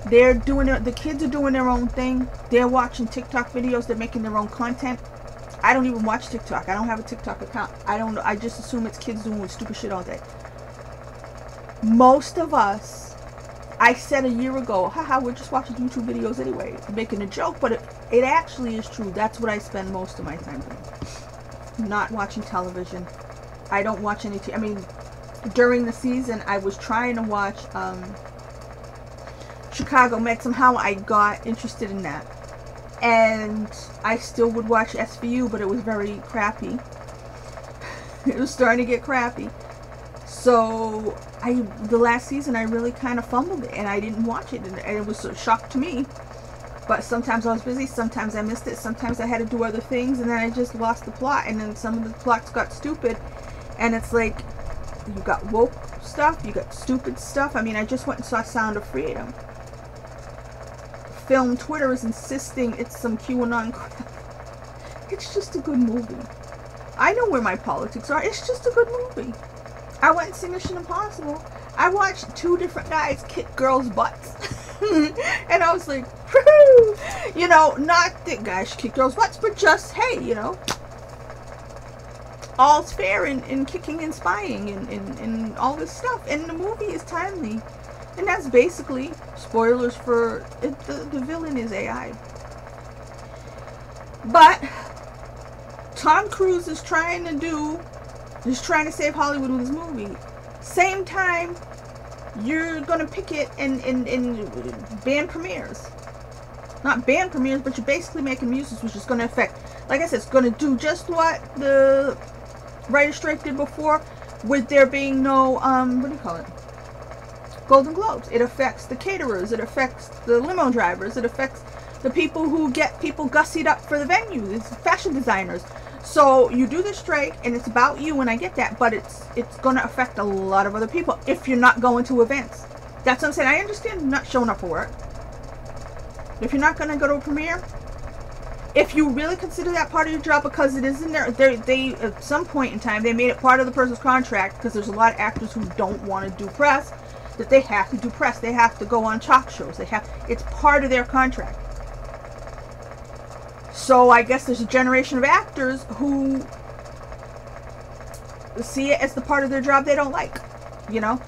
They're doing the kids are doing their own thing. They're watching TikTok videos. They're making their own content. I don't even watch TikTok. I don't have a TikTok account. I don't know. I just assume it's kids doing stupid shit all day. Most of us, I said a year ago, haha, we're just watching YouTube videos anyway, making a joke, but it actually is true. That's what I spend most of my time doing. Not watching television. I don't watch any I mean, during the season, I was trying to watch Chicago Med. Somehow I got interested in that. And I still would watch SVU, but it was very crappy. It was starting to get crappy. So, the last season, I really kind of fumbled it, and I didn't watch it, and it was a shock to me. But sometimes I was busy, sometimes I missed it, sometimes I had to do other things, and then I just lost the plot, and then some of the plots got stupid, and it's like, you got woke stuff, you got stupid stuff. I mean, I just went and saw Sound of Freedom. Film Twitter is insisting it's some QAnon crap. It's just a good movie. I know where my politics are. It's just a good movie. I went and see Mission Impossible. I watched two different guys kick girls' butts. And I was like, woo! You know, not that guys should kick girls' butts, but just, hey, you know, all's fair in kicking and spying and all this stuff. And the movie is timely. And that's basically, spoilers for it, the villain is AI. But Tom Cruise is trying to save Hollywood with his movie. Same time, you're gonna picket and ban premieres. Not ban premieres, but you're basically making music, which is gonna affect, like I said, it's gonna do just what the writer's strike did before, with there being no what do you call it? Golden Globes. It affects the caterers, it affects the limo drivers, it affects the people who get people gussied up for the venue, it's fashion designers. So you do the strike and it's about you, and I get that, but it's going to affect a lot of other people if you're not going to events. That's what I'm saying. I understand not showing up for work. If you're not going to go to a premiere, if you really consider that part of your job, because it is in there, they at some point in time, they made it part of the person's contract, because there's a lot of actors who don't want to do press, that they have to do press. They have to go on talk shows. It's part of their contract. So I guess there's a generation of actors who see it as the part of their job they don't like, you know.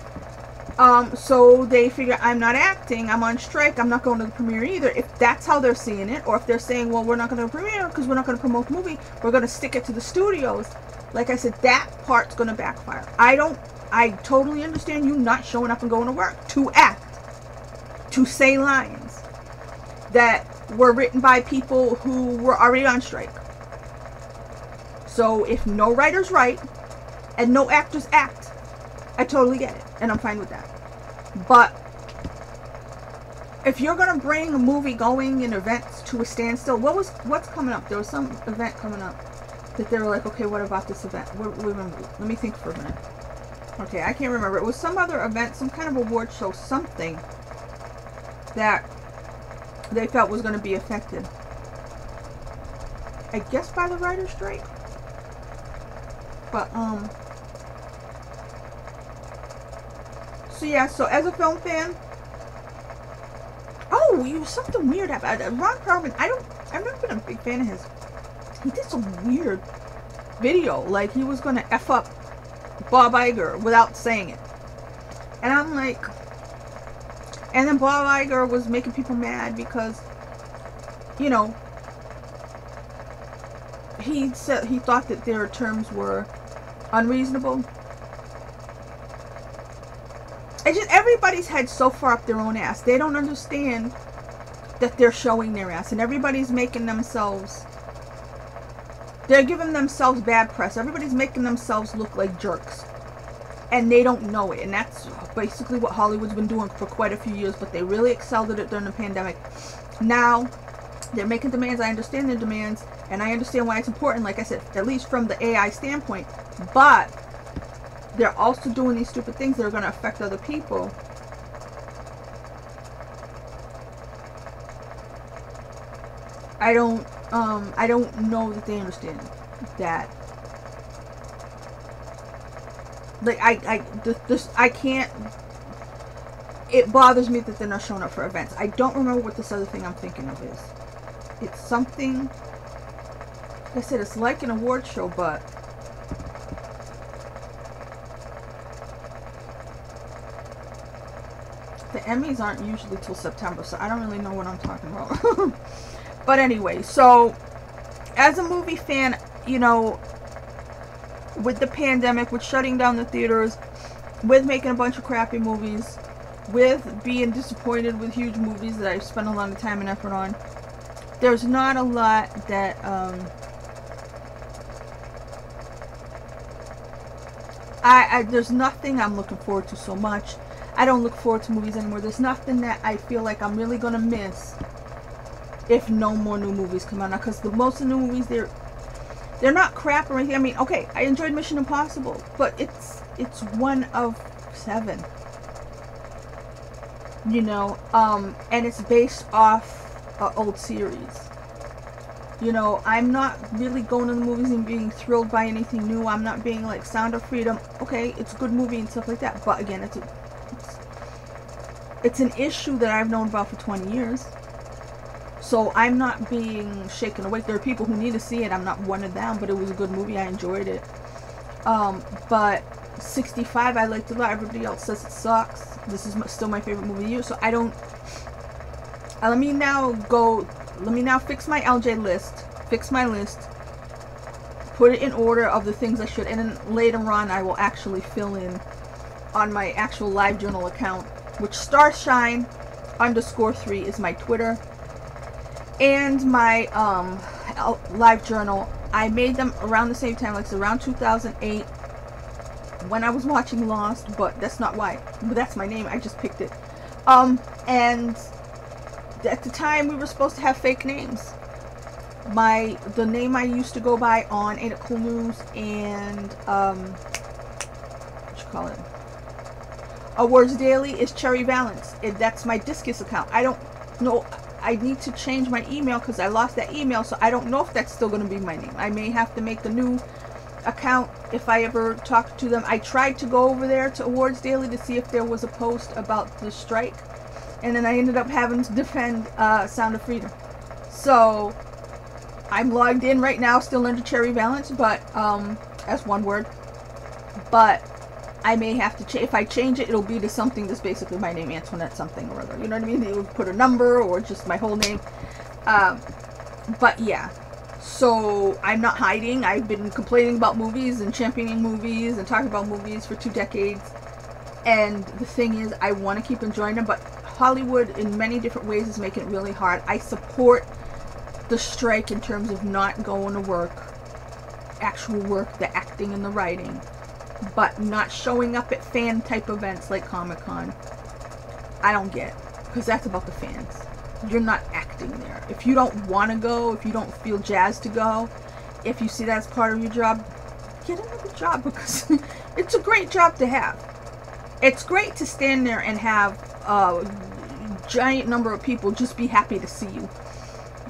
So they figure, I'm not acting, I'm on strike, I'm not going to the premiere either. If that's how they're seeing it, or if they're saying, well, we're not going to premiere because we're not going to promote the movie, we're going to stick it to the studios. Like I said, that part's going to backfire. I totally understand you not showing up and going to work to act, to say lines that were written by people who were already on strike. So if no writers write and no actors act, I totally get it, and I'm fine with that. But if you're gonna bring a movie going in events to a standstill, what's coming up? There was some event coming up that they were like, okay, what about this event? Let me think for a minute. Okay, I can't remember. It was some other event, some kind of award show, something that they felt was going to be affected, I guess, by the writer's strike. But so yeah, so as a film fan, oh, you something weird about it. Ron Perlman, I've never been a big fan of his. He did some weird video, like he was going to F up Bob Iger without saying it, and I'm like, and then Bob Iger was making people mad because, you know, he said he thought that their terms were unreasonable. It's just everybody's head so far up their own ass. They don't understand that they're showing their ass, and everybody's making themselves, they're giving themselves bad press. Everybody's making themselves look like jerks, and they don't know it. And that's basically what Hollywood's been doing for quite a few years, but they really excelled at it during the pandemic. Now they're making demands. I understand their demands, and I understand why it's important, like I said, at least from the AI standpoint. But they're also doing these stupid things that are going to affect other people. I don't know that they understand that. Like, I can't, it bothers me that they're not showing up for events. I don't remember what this other thing I'm thinking of is. It's something, like I said, it's like an award show, but the Emmys aren't usually till September, so I don't really know what I'm talking about. But anyway, so as a movie fan, you know, with the pandemic, with shutting down the theaters, with making a bunch of crappy movies, with being disappointed with huge movies that I've spent a lot of time and effort on, there's not a lot that there's nothing I'm looking forward to so much. I don't look forward to movies anymore. There's nothing that I feel like I'm really gonna miss if no more new movies come out now, because most of the new movies, they're not crap or anything. I mean, okay, I enjoyed Mission Impossible, but it's one of 7, you know, and it's based off an old series. You know, I'm not really going to the movies and being thrilled by anything new. I'm not being like Sound of Freedom. Okay, it's a good movie and stuff like that, but again, It's an issue that I've known about for 20 years. So I'm not being shaken awake. There are people who need to see it. I'm not one of them, but it was a good movie. I enjoyed it. But 65, I liked it a lot. Everybody else says it sucks. This is still my favorite movie of the year. So I don't... let me now fix my LJ list. Fix my list. Put it in order of the things I should. And then later on, I will actually fill in on my actual live journal account, which starshine_3 is my Twitter. And my live journal, I made them around the same time, like around 2008, when I was watching Lost, but that's not why. But that's my name, I just picked it. And at the time, we were supposed to have fake names. The name I used to go by on Ain't It Cool News and, what you call it? Awards Daily is Cherry Valance. That's my Discus account. I don't know. I need to change my email because I lost that email, so I don't know if that's still going to be my name. I may have to make the new account if I ever talk to them. I tried to go over there to Awards Daily to see if there was a post about the strike, and then I ended up having to defend Sound of Freedom. So I'm logged in right now, still under Cherry Valance, but as one word. But I may have to if I change it, it'll be to something that's basically my name, Antoinette something or other. You know what I mean? They would put a number or just my whole name. But yeah. So I'm not hiding. I've been complaining about movies and championing movies and talking about movies for 2 decades. And the thing is, I want to keep enjoying them, but Hollywood in many different ways is making it really hard. I support the strike in terms of not going to work, actual work, the acting and the writing, but not showing up at fan type events like Comic-Con. I don't get, because that's about the fans. You're not acting there. If you don't want to go, if you don't feel jazzed to go, if you see that as part of your job, get another job, because it's a great job to have. It's great to stand there and have a giant number of people just be happy to see you.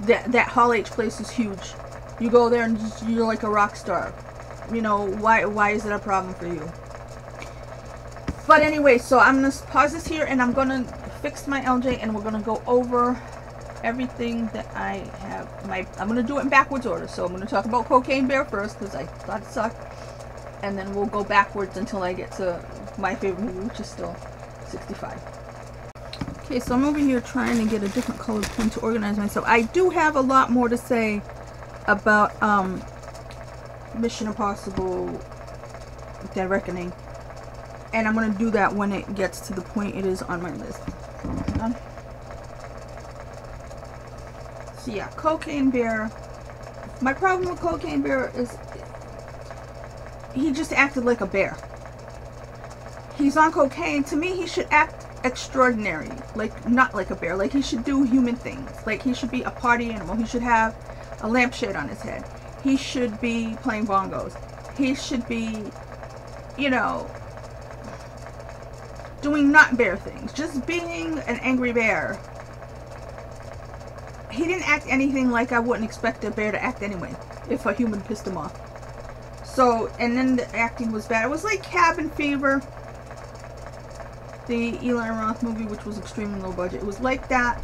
That Hall H place is huge. You go there and you're like a rock star. You know, why is it a problem for you? But anyway, so I'm going to pause this here and I'm going to fix my LJ and we're going to go over everything that I have. I'm going to do it in backwards order. So I'm going to talk about Cocaine Bear first because I thought it sucked. And then we'll go backwards until I get to my favorite movie, which is still 65. Okay, so I'm over here trying to get a different colored pen to organize myself. I do have a lot more to say about Mission Impossible Dead Reckoning, and I'm going to do that when it gets to the point it is on my list. So yeah, Cocaine Bear. My problem with Cocaine Bear is he just acted like a bear. He's on cocaine. To me, he should act extraordinary, like not like a bear. Like he should do human things. Like he should be a party animal. He should have a lampshade on his head. He should be playing bongos. He should be, you know, doing not bear things. Just being an angry bear. He didn't act anything like I wouldn't expect a bear to act anyway, if a human pissed him off. So, and then the acting was bad. It was like Cabin Fever, the Eli Roth movie, which was extremely low budget. It was like that,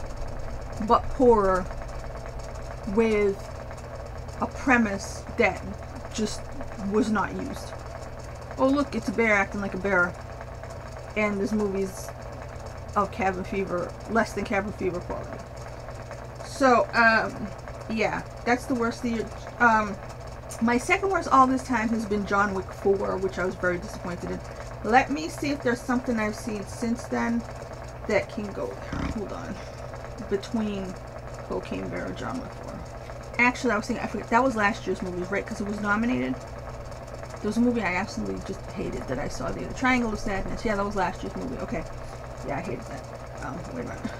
but poorer, with a premise that just was not used. Oh look, it's a bear acting like a bear. And this movie's of Cabin Fever, less than Cabin Fever quality. So, yeah, that's the worst of the year. My second worst all this time has been John Wick 4, which I was very disappointed in. Let me see if there's something I've seen since then that can go there. Hold on. Between Cocaine Bear and John Wick 4. Actually, I was thinking, I forget, that was last year's movie, right? Because it was nominated. There was a movie I absolutely just hated that I saw the other. Triangle of Sadness. Yeah, that was last year's movie. Okay. Yeah, I hated that. Wait a minute.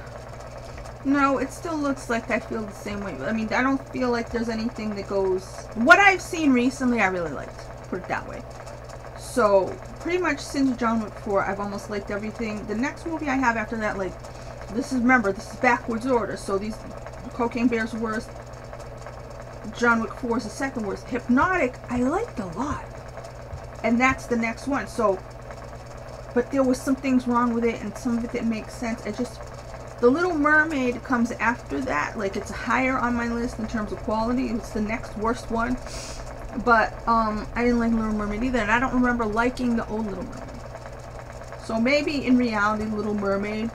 No, it still looks like I feel the same way. I mean, I don't feel like there's anything that goes... What I've seen recently, I really liked. Put it that way. So, pretty much since John Wick 4, I've almost liked everything. The next movie I have after that, like... This is, remember, this is backwards order. So, these... Cocaine Bear's worst. John Wick 4 is the second worst. Hypnotic, I liked a lot. And that's the next one. So, but there was some things wrong with it, and some of it didn't make sense. It just, The Little Mermaid comes after that. Like, it's higher on my list in terms of quality. It's the next worst one. But I didn't like Little Mermaid either, and I don't remember liking the old Little Mermaid. So maybe in reality, Little Mermaid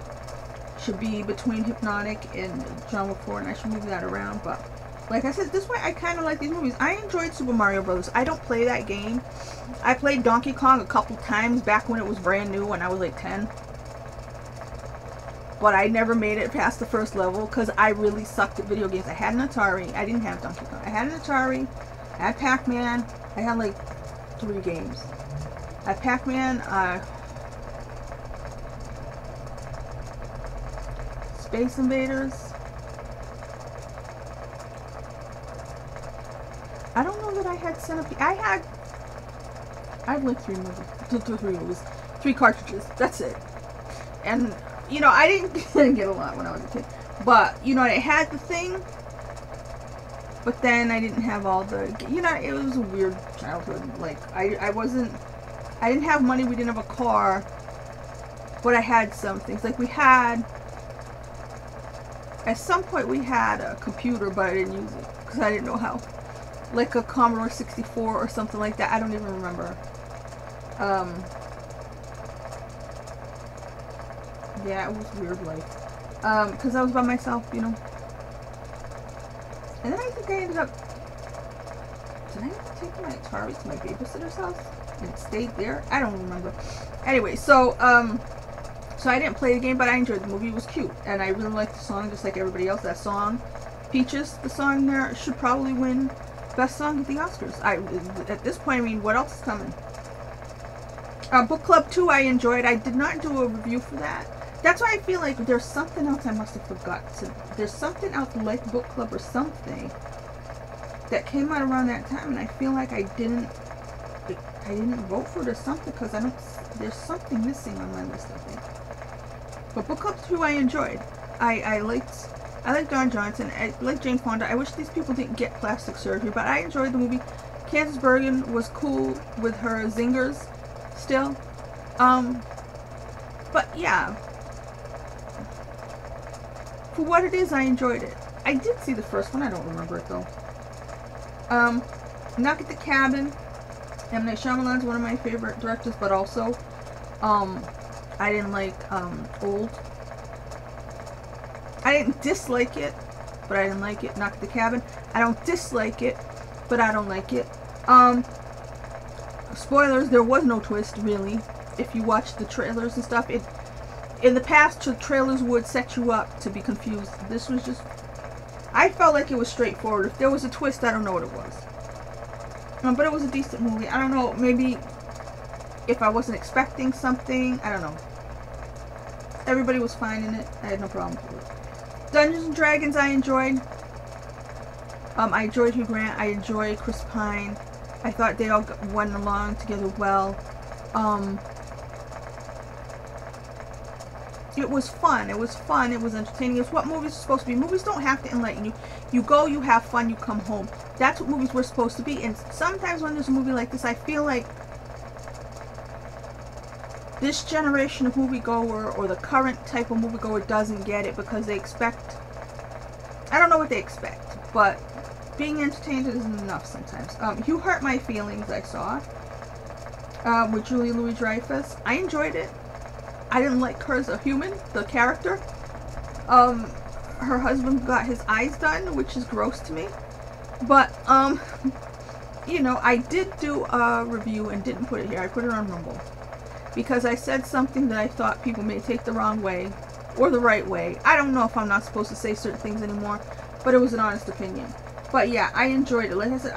should be between Hypnotic and John Wick 4, and I should move that around. But like I said, this way I kind of like these movies. I enjoyed Super Mario Brothers. I don't play that game. I played Donkey Kong a couple times back when it was brand new, when I was like 10. But I never made it past the first level because I really sucked at video games. I had an Atari. I didn't have Donkey Kong. I had an Atari. I had Pac-Man. I had like 3 games. I had Pac-Man, Space Invaders. I don't know that I had Centipede. I had like 3 movies. 3 cartridges. That's it. And, you know, I didn't get a lot when I was a kid. But, you know, I had the thing. But then I didn't have all the, you know, it was a weird childhood. Like, I didn't have money. We didn't have a car. But I had some things. Like, at some point we had a computer, but I didn't use it because I didn't know how. Like a Commodore 64 or something like that. I don't even remember. Yeah, it was weird life. Because I was by myself, you know. And then I think I ended up... Did I ever take my Atari to my babysitter's house? And it stayed there? I don't remember. Anyway, so I didn't play the game, but I enjoyed the movie. It was cute. And I really liked the song, just like everybody else. That song, Peaches, the song there, should probably win Best Song at the Oscars. At this point, I mean, what else is coming? Book Club 2 I enjoyed. I did not do a review for that. That's why I feel like there's something else I must have forgot. There's something else like Book Club or something that came out around that time, and I feel like I didn't vote for it or something because there's something missing on my list, I think. But Book Club 2 I enjoyed. I liked Don Johnson. I like Jane Fonda. I wish these people didn't get plastic surgery, but I enjoyed the movie. Candice Bergen was cool with her zingers still. But yeah, for what it is, I enjoyed it. I did see the first one. I don't remember it though. Knock at the Cabin. M. Night Shyamalan's one of my favorite directors, but also, I didn't like Old. I didn't dislike it, but I didn't like it. Knock at the Cabin. I don't dislike it, but I don't like it. Spoilers, there was no twist, really. If you watch the trailers and stuff, in the past, the trailers would set you up to be confused. This was just, I felt like it was straightforward. If there was a twist, I don't know what it was. But it was a decent movie. I don't know, maybe if I wasn't expecting something, I don't know. Everybody was fine in it. I had no problem with it. Dungeons and Dragons I enjoyed. I enjoyed Hugh Grant. I enjoyed Chris Pine. I thought they all went along together well. It was fun. It was fun. It was entertaining. It's what movies are supposed to be. Movies don't have to enlighten you. You go, you have fun, you come home. That's what movies were supposed to be. And sometimes when there's a movie like this, I feel like this generation of moviegoer or the current type of moviegoer doesn't get it because they expect, I don't know what they expect, but being entertained isn't enough sometimes. You Hurt My Feelings I saw with Julia Louis-Dreyfus. I enjoyed it. I didn't like her as a human, the character. Her husband got his eyes done, which is gross to me. But, you know, I did do a review and didn't put it here. I put it on Rumble. Because I said something that I thought people may take the wrong way or the right way. I don't know if I'm not supposed to say certain things anymore, but it was an honest opinion. But yeah, I enjoyed it. Like I said,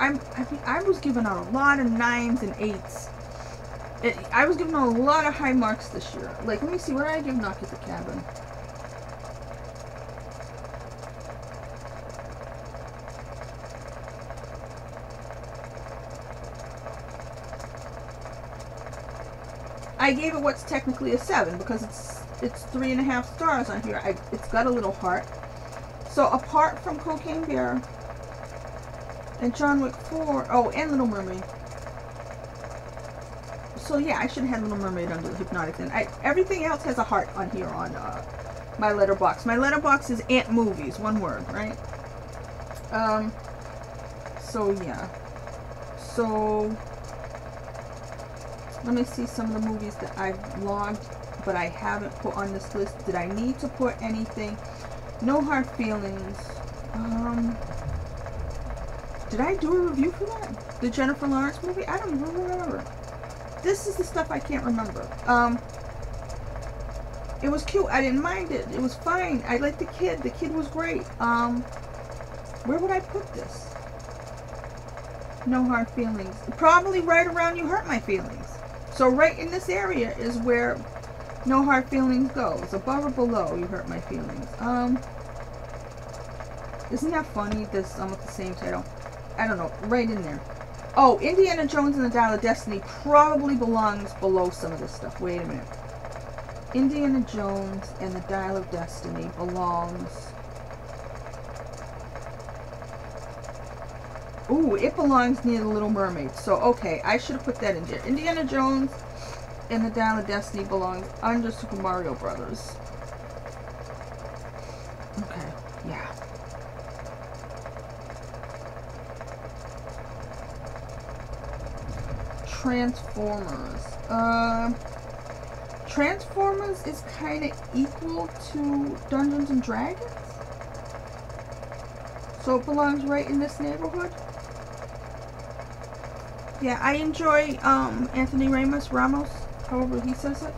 I was giving out a lot of 9s and 8s. I was giving out a lot of high marks this year. Like, let me see, what did I give Knock at the Cabin? I gave it what's technically a 7 because it's 3.5 stars on here. It's got a little heart. So apart from Cocaine Bear and John Wick 4, oh, and Little Mermaid. So yeah, I should have had Little Mermaid under the Hypnotic. And everything else has a heart on here on my letterbox. My letterbox is Ant Movies, one word, right? So yeah. So let me see some of the movies that I've logged, but I haven't put on this list. Did I need to put anything? No Hard Feelings. Did I do a review for that? The Jennifer Lawrence movie? I don't even remember. This is the stuff I can't remember. It was cute. I didn't mind it. It was fine. I liked the kid. The kid was great. Where would I put this? No Hard Feelings. Probably right around You Hurt My Feelings. So right in this area is where No Hard Feelings goes. Above or below You Hurt My Feelings. Isn't that funny? This almost the same title. I don't know. Right in there. Oh, Indiana Jones and the Dial of Destiny probably belongs below some of this stuff. Wait a minute. Indiana Jones and the Dial of Destiny belongs... Ooh, it belongs near the Little Mermaid. So, okay, I should have put that in there. Indiana Jones and the Dial of Destiny belongs under Super Mario Brothers. Okay, yeah. Transformers. Transformers is kind of equal to Dungeons and Dragons. So it belongs right in this neighborhood. Yeah, I enjoy Anthony Ramos, however he says it.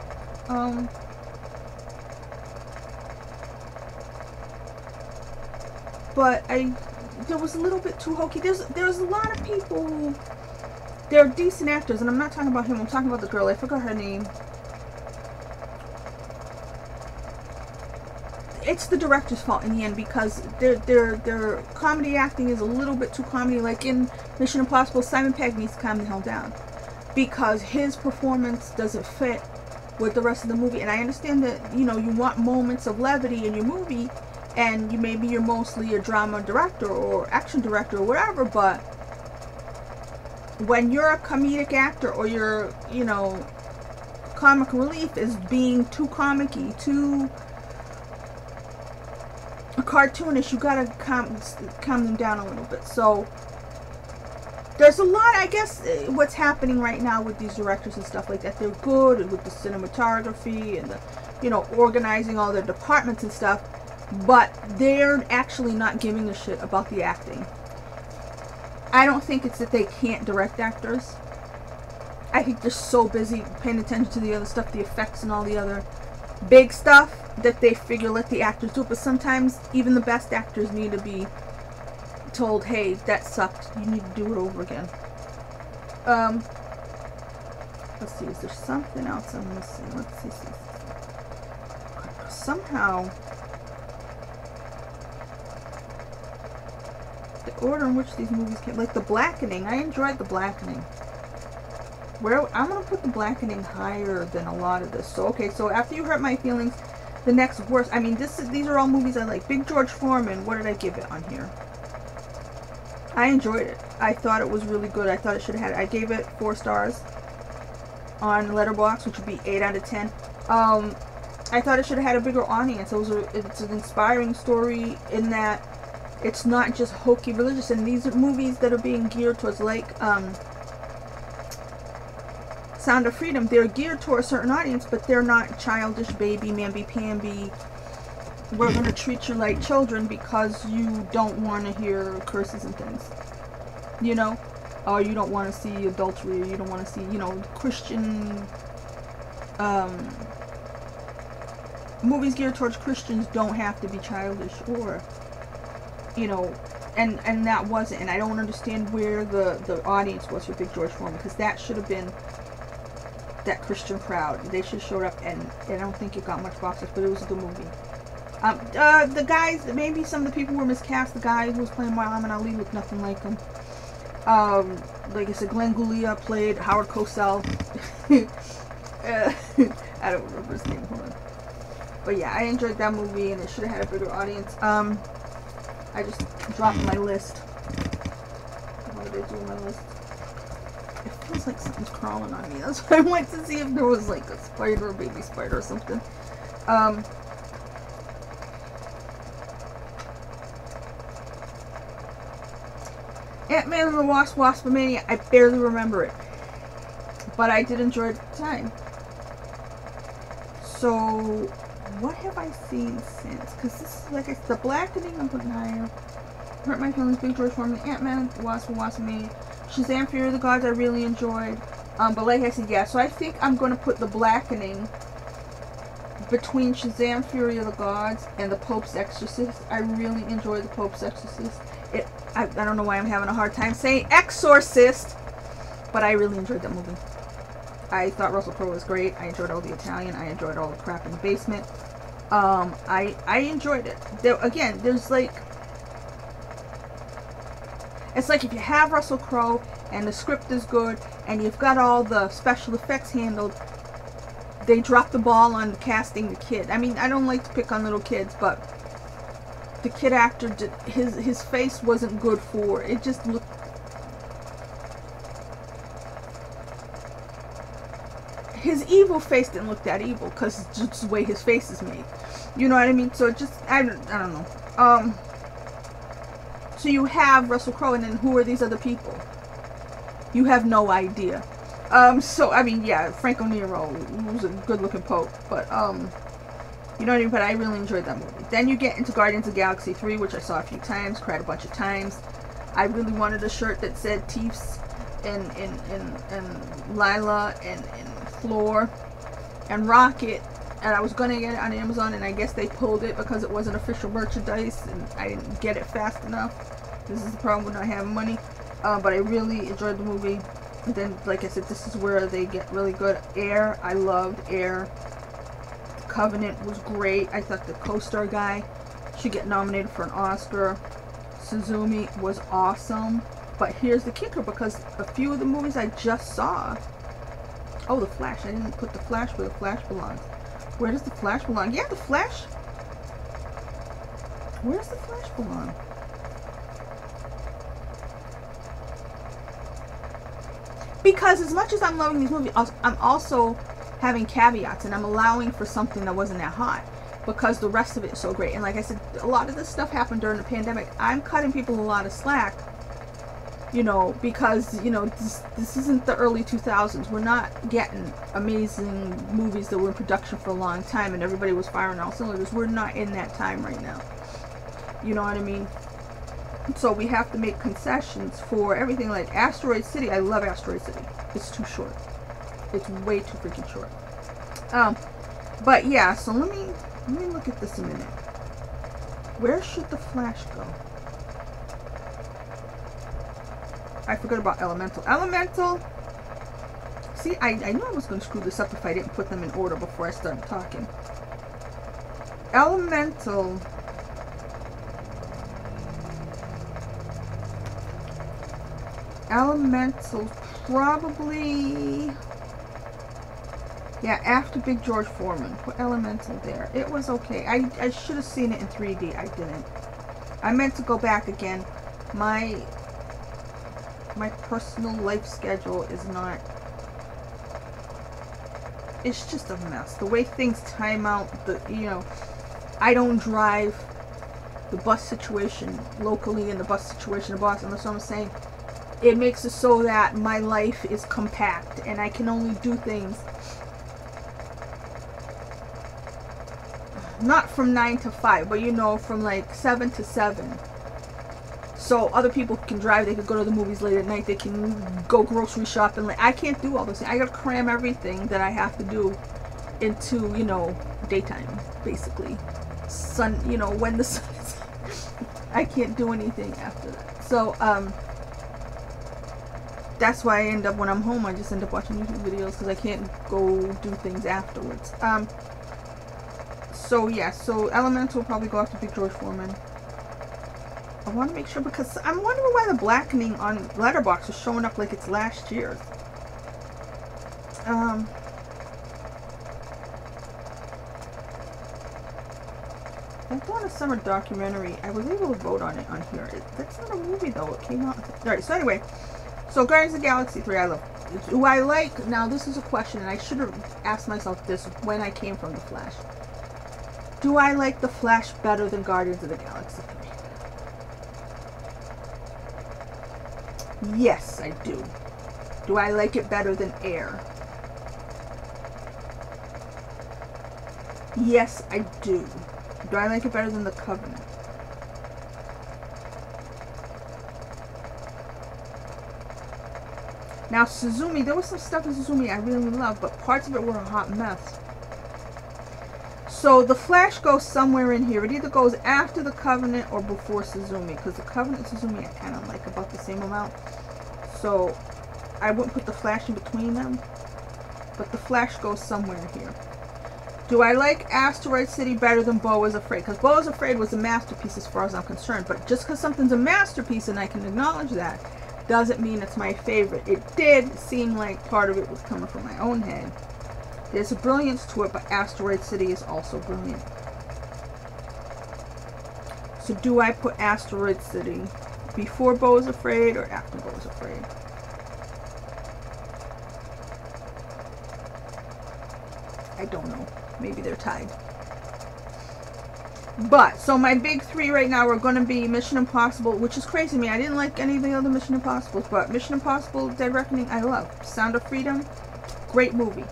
But there was a little bit too hokey. There's a lot of people who, they're decent actors, and I'm not talking about him, I'm talking about the girl. I forgot her name. It's the director's fault in the end, because their comedy acting is a little bit too comedy. Like in Mission Impossible, Simon Pegg needs to calm the hell down, because his performance doesn't fit with the rest of the movie. And I understand that, you know, you want moments of levity in your movie, and maybe you're mostly a drama director or action director or whatever, but when you're a comedic actor, or you're, you know, comic relief is being too comic-y, too cartoonish, you gotta calm them down a little bit. So there's a lot, I guess, what's happening right now with these directors and stuff like that. They're good with the cinematography and the, you know, organizing all their departments and stuff, but they're actually not giving a shit about the acting. I don't think it's that they can't direct actors. I think they're so busy paying attention to the other stuff, the effects and all the other big stuff, that they figure let the actors do it. But sometimes even the best actors need to be told, hey, that sucked, you need to do it over again. Let's see, is there something else I'm missing? Let's see. Somehow the order in which these movies came, like The Blackening, I enjoyed The Blackening. Where I'm gonna put The Blackening higher than a lot of this. So okay, so after You Hurt My Feelings, the next worst, I mean, these are all movies I like. Big George Foreman, what did I give it on here? I enjoyed it. I thought it was really good. I thought it should have had, I gave it 4 stars on Letterboxd, which would be 8 out of 10. I thought it should have had a bigger audience. It's an inspiring story in that it's not just hokey religious, and these are movies that are being geared towards, like Sound of Freedom, they're geared toward a certain audience, but they're not childish, baby, mamby-pamby, we're going to treat you like children because you don't want to hear curses and things, you know, or you don't want to see adultery, or you don't want to see, you know, Christian, movies geared towards Christians don't have to be childish, or, you know, and that wasn't, and I don't understand where the audience was for Big George Foreman, because that should have been that Christian crowd. They should have showed up, and I don't think it got much box office, but it was a good movie. The guys, maybe some of the people were miscast. The guy who was playing Muhammad Ali looked nothing like him. Like I said, Glenn Guglia played Howard Cosell. I don't remember his name. Hold on. But yeah, I enjoyed that movie, and it should have had a bigger audience. I just dropped my list. What did I do on my list? I feels like something's crawling on me. That's why I went to see if there was like a spider, a baby spider or something. Ant-Man and the Wasp, Waspomania, I barely remember it. But I did enjoy the time. So, what have I seen since? Because this is, like I said, The Blackening, I'm putting higher. Hurt My Feelings, Big George Foreman, Ant-Man, Wasp, Waspomania, Shazam, Fury of the Gods, I really enjoyed. But like I said, yeah, so I think I'm going to put The Blackening between Shazam, Fury of the Gods, and The Pope's Exorcist. I really enjoyed The Pope's Exorcist. I don't know why I'm having a hard time saying Exorcist, but I really enjoyed that movie. I thought Russell Crowe was great. I enjoyed all the Italian. I enjoyed all the crap in the basement. I enjoyed it. Again, there's like... It's like if you have Russell Crowe and the script is good and you've got all the special effects handled, they dropped the ball on casting the kid. I mean, I don't like to pick on little kids, but the kid actor, his face wasn't good for it. It just looked... His evil face didn't look that evil because it's just the way his face is made. You know what I mean? So it just, I don't know. So you have Russell Crowe, and then who are these other people? You have no idea. So, I mean, yeah, Franco Nero was a good-looking Pope, but, you know what I mean? But I really enjoyed that movie. Then you get into Guardians of the Galaxy 3, which I saw a few times, cried a bunch of times. I really wanted a shirt that said Teefs and Lila and Floor and Rocket, and I was going to get it on Amazon, and I guess they pulled it because it wasn't official merchandise, and I didn't get it fast enough. This is the problem with not having money. But I really enjoyed the movie. And then, like I said, this is where they get really good. Air, I loved Air. Covenant was great. I thought the co-star guy should get nominated for an Oscar. Suzumi was awesome. But here's the kicker, because a few of the movies I just saw... Oh, The Flash. I didn't put The Flash where The Flash belongs. Where does The Flash belong? Yeah, The Flash. Where does The Flash belong? Because as much as I'm loving these movies, I'm also having caveats, and I'm allowing for something that wasn't that hot because the rest of it is so great. And like I said, a lot of this stuff happened during the pandemic. I'm cutting people a lot of slack, you know, because, you know, this isn't the early 2000s. We're not getting amazing movies that were in production for a long time and everybody was firing all cylinders. We're not in that time right now. You know what I mean? So we have to make concessions for everything. Like Asteroid City, I love Asteroid City. It's too short. It's way too freaking short. But yeah, so let me look at this a minute. Where should The Flash go? I forgot about Elemental. Elemental. See, I knew I was going to screw this up if I didn't put them in order before I started talking. Elemental. Elemental probably, yeah, after Big George Foreman. Put Elemental there. It was okay. I should have seen it in 3D. I didn't. I meant to go back again. My personal life schedule is not, it's just a mess. The way things time out, you know, I don't drive. The bus situation locally and the bus situation in Boston, that's what I'm saying. It makes it so that my life is compact and I can only do things not from 9 to 5, but you know, from like 7 to 7. So other people can drive, they could go to the movies late at night, they can go grocery shopping. Like, I can't do all those things. I gotta cram everything that I have to do into, you know, daytime, basically. Sun, you know, when the sun is I can't do anything after that. So, that's why I end up, when I'm home, I just end up watching YouTube videos because I can't go do things afterwards. So yeah, so Elemental will probably go after Big George Foreman. I want to make sure, because I'm wondering why The Blackening on Letterboxd is showing up like it's last year's. I thought a summer documentary. I was able to vote on it on here. That's not a movie though. It came out. Alright, so anyway. So Guardians of the Galaxy 3, I love. do I like, now this is a question, and I should have asked myself this when I came from The Flash. Do I like The Flash better than Guardians of the Galaxy 3? Yes, I do. Do I like it better than Air? Yes, I do. Do I like it better than The Covenant? Now, Suzumi, there was some stuff in Suzumi I really loved, but parts of it were a hot mess. So, The Flash goes somewhere in here. It either goes after The Covenant or before Suzumi, because The Covenant and Suzumi I kind of like about the same amount. So, I wouldn't put The Flash in between them, but The Flash goes somewhere here. Do I like Asteroid City better than Beau is Afraid? Because Beau is Afraid was a masterpiece as far as I'm concerned, but just because something's a masterpiece, and I can acknowledge that, doesn't mean it's my favorite. It did seem like part of it was coming from my own head. There's a brilliance to it, but Asteroid City is also brilliant. So do I put Asteroid City before Beau is Afraid or after Beau is Afraid? I don't know. Maybe they're tied. But, so my big three right now are going to be Mission Impossible, which is crazy to me. I didn't like any of the other Mission Impossibles, but Mission Impossible Dead Reckoning, I love. Sound of Freedom, great movie.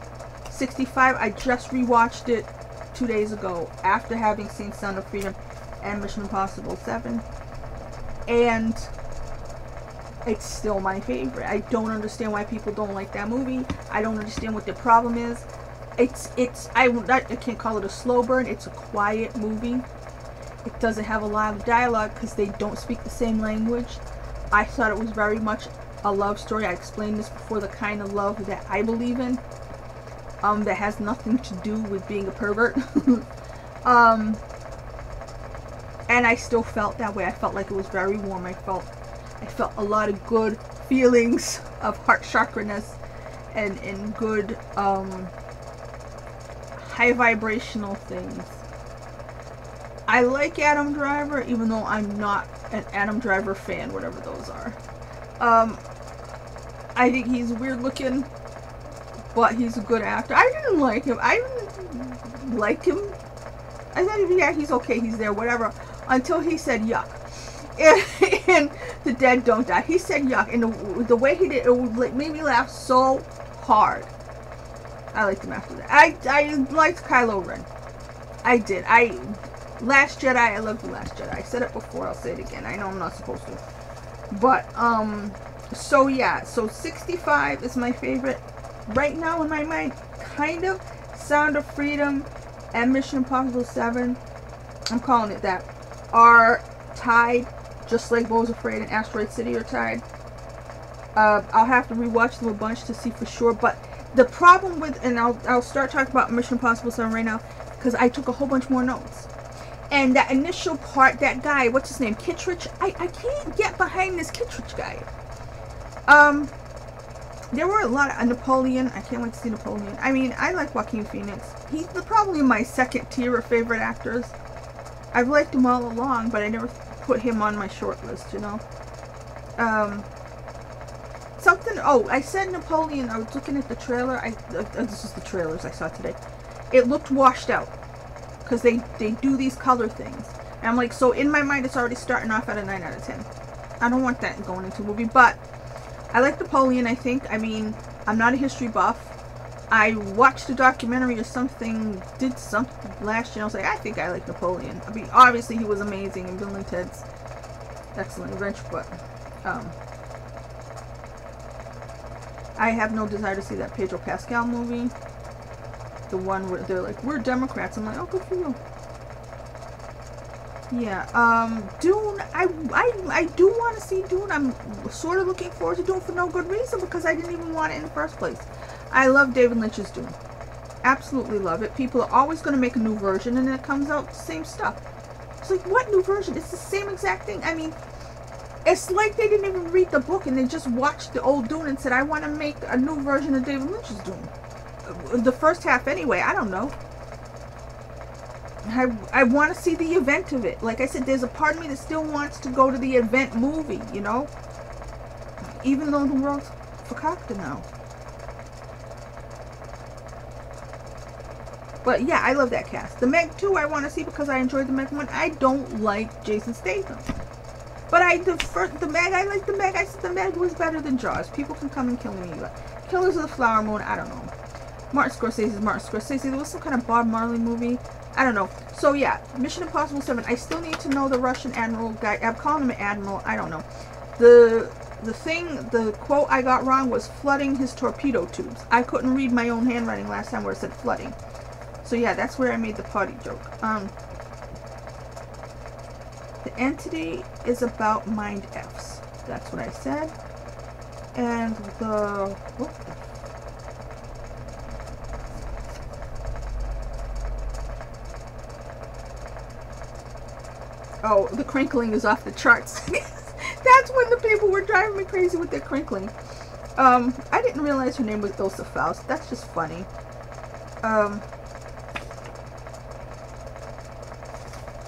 65, I just rewatched it 2 days ago after having seen Sound of Freedom and Mission Impossible 7. And it's still my favorite. I don't understand why people don't like that movie. I don't understand what their problem is. I can't call it a slow burn. It's a quiet movie. It doesn't have a lot of dialogue because they don't speak the same language. I thought it was very much a love story. I explained this before, the kind of love that I believe in. That has nothing to do with being a pervert. And I still felt that way. I felt like it was very warm. I felt a lot of good feelings of heart chakraness and good high vibrational things. I like Adam Driver, even though I'm not an Adam Driver fan, whatever those are. I think he's weird looking, but he's a good actor. I didn't like him. I didn't like him. I thought, yeah, he's okay, he's there, whatever, until he said yuck. And The Dead Don't Die. He said yuck, and the way he did it made me laugh so hard. I liked him after that. I liked Kylo Ren. I did. Last Jedi, I loved The Last Jedi. I said it before, I'll say it again. I know I'm not supposed to. But, so yeah. So 65 is my favorite. Right now in my mind, kind of. Sound of Freedom and Mission Impossible 7, I'm calling it that, are tied. Just like Beau is Afraid and Asteroid City are tied. I'll have to rewatch them a bunch to see for sure. But the problem with, and I'll start talking about Mission Impossible 7 right now, because I took a whole bunch more notes. And that initial part, that guy, what's his name, Kittredge, I can't get behind this Kittredge guy. There were a lot of Napoleon. I can't wait to see Napoleon. I mean, I like Joaquin Phoenix. He's probably my second tier of favorite actors. I've liked him all along, but I never put him on my short list, you know. I said Napoleon. I was looking at the trailer. This is the trailers I saw today. It looked washed out because they do these color things, and I'm like, so in my mind it's already starting off at a 9 out of 10. I don't want that going into a movie, but I like Napoleon. I think. I mean, I'm not a history buff. I watched a documentary or something, did something last year. I was like, I think I like Napoleon. I mean, obviously he was amazing in Bill and Ted's Excellent Adventure, but I have no desire to see that Pedro Pascal movie. The one where they're like, we're Democrats. I'm like, oh, good for you. Yeah, Dune, I do want to see Dune. I'm sort of looking forward to Dune for no good reason, because I didn't even want it in the first place. I love David Lynch's Dune. Absolutely love it. People are always going to make a new version, and then it comes out the same stuff. It's like, what new version? It's the same exact thing. I mean, it's like they didn't even read the book, and they just watched the old Dune and said, I want to make a new version of David Lynch's Dune. The first half anyway, I don't know. I want to see the event of it. Like I said, there's a part of me that still wants to go to the event movie, you know? Even though the world's fakakta now. But yeah, I love that cast. The Meg 2 I want to see because I enjoyed the Meg 1. I don't like Jason Statham. But the Meg, I like the Meg. I said the Meg was better than Jaws. People can come and kill me. But Killers of the Flower Moon, I don't know. Martin Scorsese is Martin Scorsese. There was some kind of Bob Marley movie. I don't know. So yeah, Mission Impossible 7. I still need to know the Russian admiral guy. I'm calling him Admiral. I don't know. The quote I got wrong was flooding his torpedo tubes. I couldn't read my own handwriting last time where it said flooding. So yeah, that's where I made the potty joke. The entity is about mind Fs. That's what I said. And oh, the crinkling is off the charts. That's when the people were driving me crazy with their crinkling. I didn't realize her name was Ilsa Faust. That's just funny.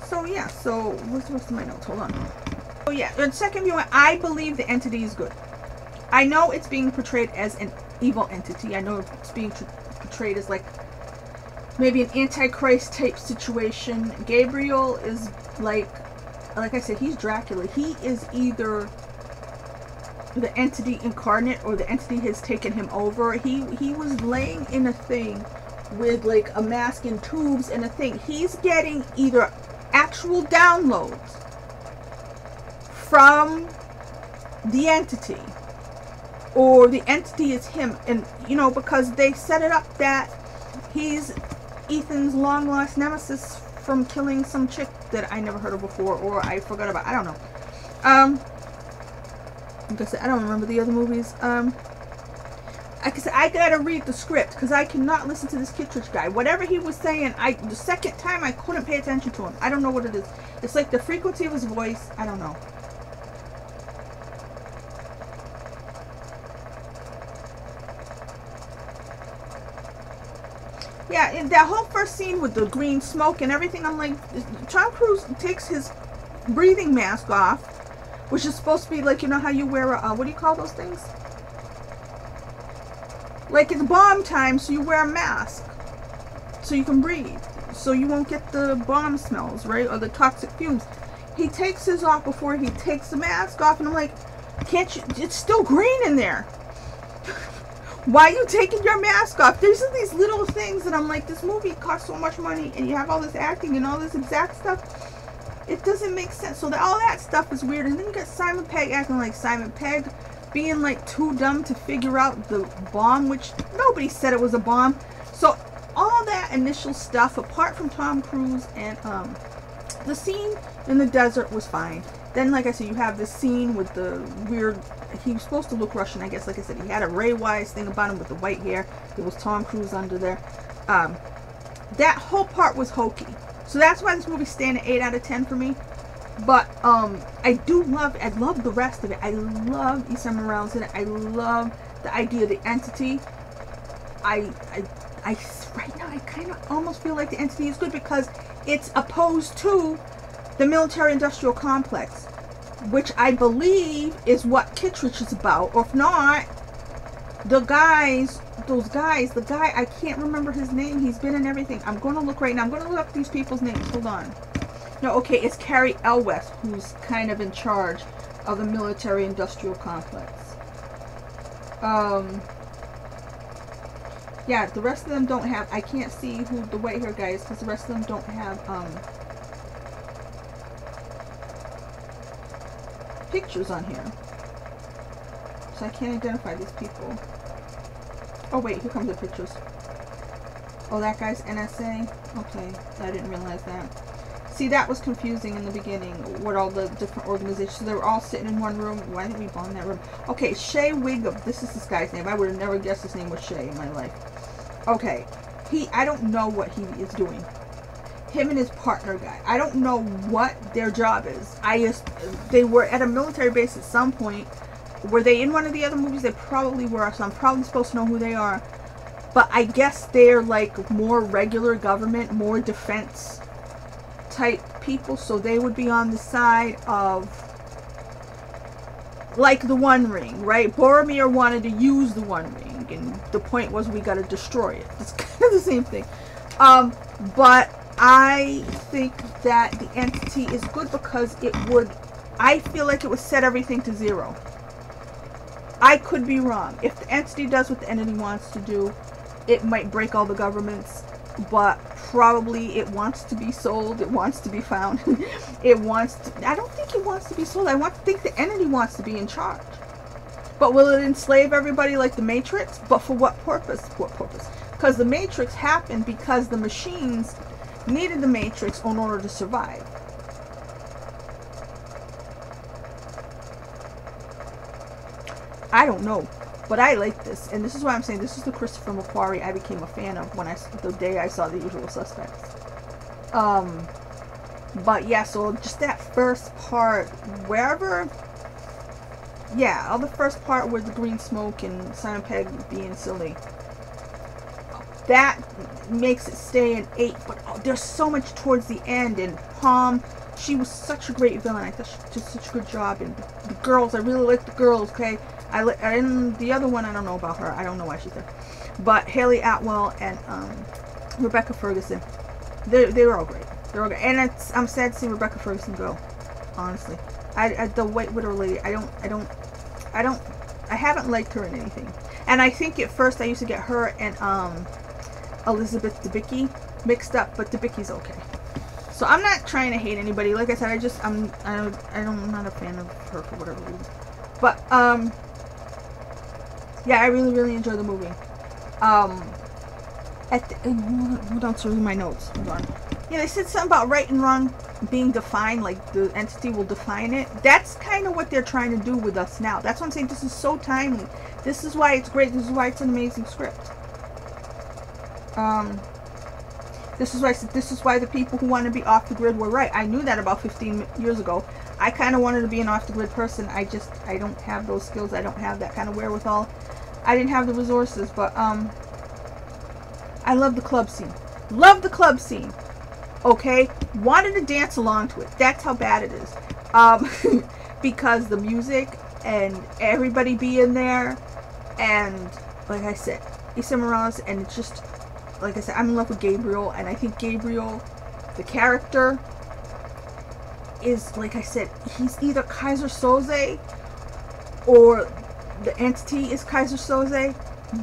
So yeah, so what's the rest of my notes? Hold on. Oh yeah, in second viewing, I believe the entity is good. I know it's being portrayed as an evil entity. I know it's being portrayed as like maybe an Antichrist type situation. Gabriel is like I said, he's Dracula. He is either the entity incarnate or the entity has taken him over. He was laying in a thing with like a mask and tubes and a thing. He's getting either actual downloads from the entity or the entity is him, and you know, because they set it up that he's Ethan's long lost nemesis from killing some chick that I never heard of before, or I forgot about. I don't know. Like I said, I don't remember the other movies. Like I said, I gotta read the script because I cannot listen to this Kittredge guy. Whatever he was saying, the second time I couldn't pay attention to him. I don't know what it is. It's like the frequency of his voice. I don't know. Yeah, in that whole first scene with the green smoke and everything, I'm like, Tom Cruise takes his breathing mask off, which is supposed to be like, you know how you wear a, what do you call those things? Like it's bomb time, so you wear a mask so you can breathe, so you won't get the bomb smells, right? Or the toxic fumes. He takes his off before he takes the mask off, and I'm like, can't you? It's still green in there. Why are you taking your mask off? There's these little things that I'm like, this movie costs so much money, and you have all this acting and all this exact stuff. It doesn't make sense. So all that stuff is weird. And then you got Simon Pegg acting like Simon Pegg, being like too dumb to figure out the bomb, which nobody said it was a bomb. So all that initial stuff, apart from Tom Cruise and the scene in the desert was fine. Then, like I said, you have this scene with the weird, he was supposed to look Russian, I guess. Like I said, he had a Ray Wise thing about him with the white hair. It was Tom Cruise under there. That whole part was hokey. So that's why this movie's staying at 8 out of 10 for me. But I love the rest of it. I love Issa Morales in it. I love the idea of the entity. Right now I kind of almost feel like the entity is good because it's opposed to the military-industrial complex, which I believe is what Kittredge is about. Or if not, the guy, I can't remember his name. He's been in everything. I'm going to look right now. I'm going to look up these people's names. Hold on. No, okay, it's Carrie Elwes, who's kind of in charge of the military-industrial complex. Yeah, the rest of them don't have, I can't see who the white hair guy is because the rest of them don't have, pictures on here. So I can't identify these people. Oh wait, here comes the pictures. Oh, that guy's NSA? Okay, I didn't realize that. See, that was confusing in the beginning, what all the different organizations, so they were all sitting in one room. Why didn't we bomb that room? Okay, Shea Wiggum, this is this guy's name. I would have never guessed his name was Shea in my life. Okay, I don't know what he is doing. Him and his partner guy, I don't know what their job is. They were at a military base at some point. Were they in one of the other movies? They probably were, so I'm probably supposed to know who they are. But I guess they're like more regular government, more defense type people, so they would be on the side of like the One Ring, right? Boromir wanted to use the One Ring, and the point was we got to destroy it. It's kind of the same thing. But I think that the entity is good because it would, I feel like it would set everything to zero. I could be wrong. If the entity does what the entity wants to do, it might break all the governments, but probably it wants to be sold, it wants to be found. It wants to, I don't think it wants to be sold. I think the entity wants to be in charge. But will it enslave everybody like the Matrix? But for what purpose? What purpose? Because the Matrix happened because the machines needed the Matrix in order to survive. I don't know, but I like this, and this is why I'm saying this is the Christopher McQuarrie I became a fan of when the day I saw The Usual Suspects. But yeah, so just that first part, wherever, yeah, all the first part with the green smoke and Simon Pegg being silly, that makes it stay an 8. But there's so much towards the end, and Palm, she was such a great villain. I thought she did such a good job, and the girls, I really like the girls. Okay, and the other one, I don't know about her. I don't know why she's there. But Haley Atwell and Rebecca Ferguson, they were all great. They're all great. And I'm sad to see Rebecca Ferguson go. Honestly, the White Widow lady, I haven't liked her in anything. And I think at first I used to get her and Elizabeth Debicki mixed up, but Debicki's okay. So I'm not trying to hate anybody. Like I said, I'm not a fan of her for whatever reason. But yeah, I really enjoyed the movie. Hold on to read my notes. Hold on. Yeah, they said something about right and wrong being defined, like the entity will define it. That's kind of what they're trying to do with us now. That's what I'm saying. This is so timely. This is why it's great. This is why it's an amazing script. This is why the people who want to be off the grid were right. I knew that about 15 years ago. I kind of wanted to be an off the grid person. I don't have those skills. I don't have that kind of wherewithal. I didn't have the resources, but I love the club scene. Love the club scene. Okay, wanted to dance along to it. That's how bad it is. Because the music and everybody being there, and like I said, Issa Morales, and it's just, like I said, I'm in love with Gabriel, and I think Gabriel, the character, is, like I said, he's either Kaiser Soze or the entity is Kaiser Soze,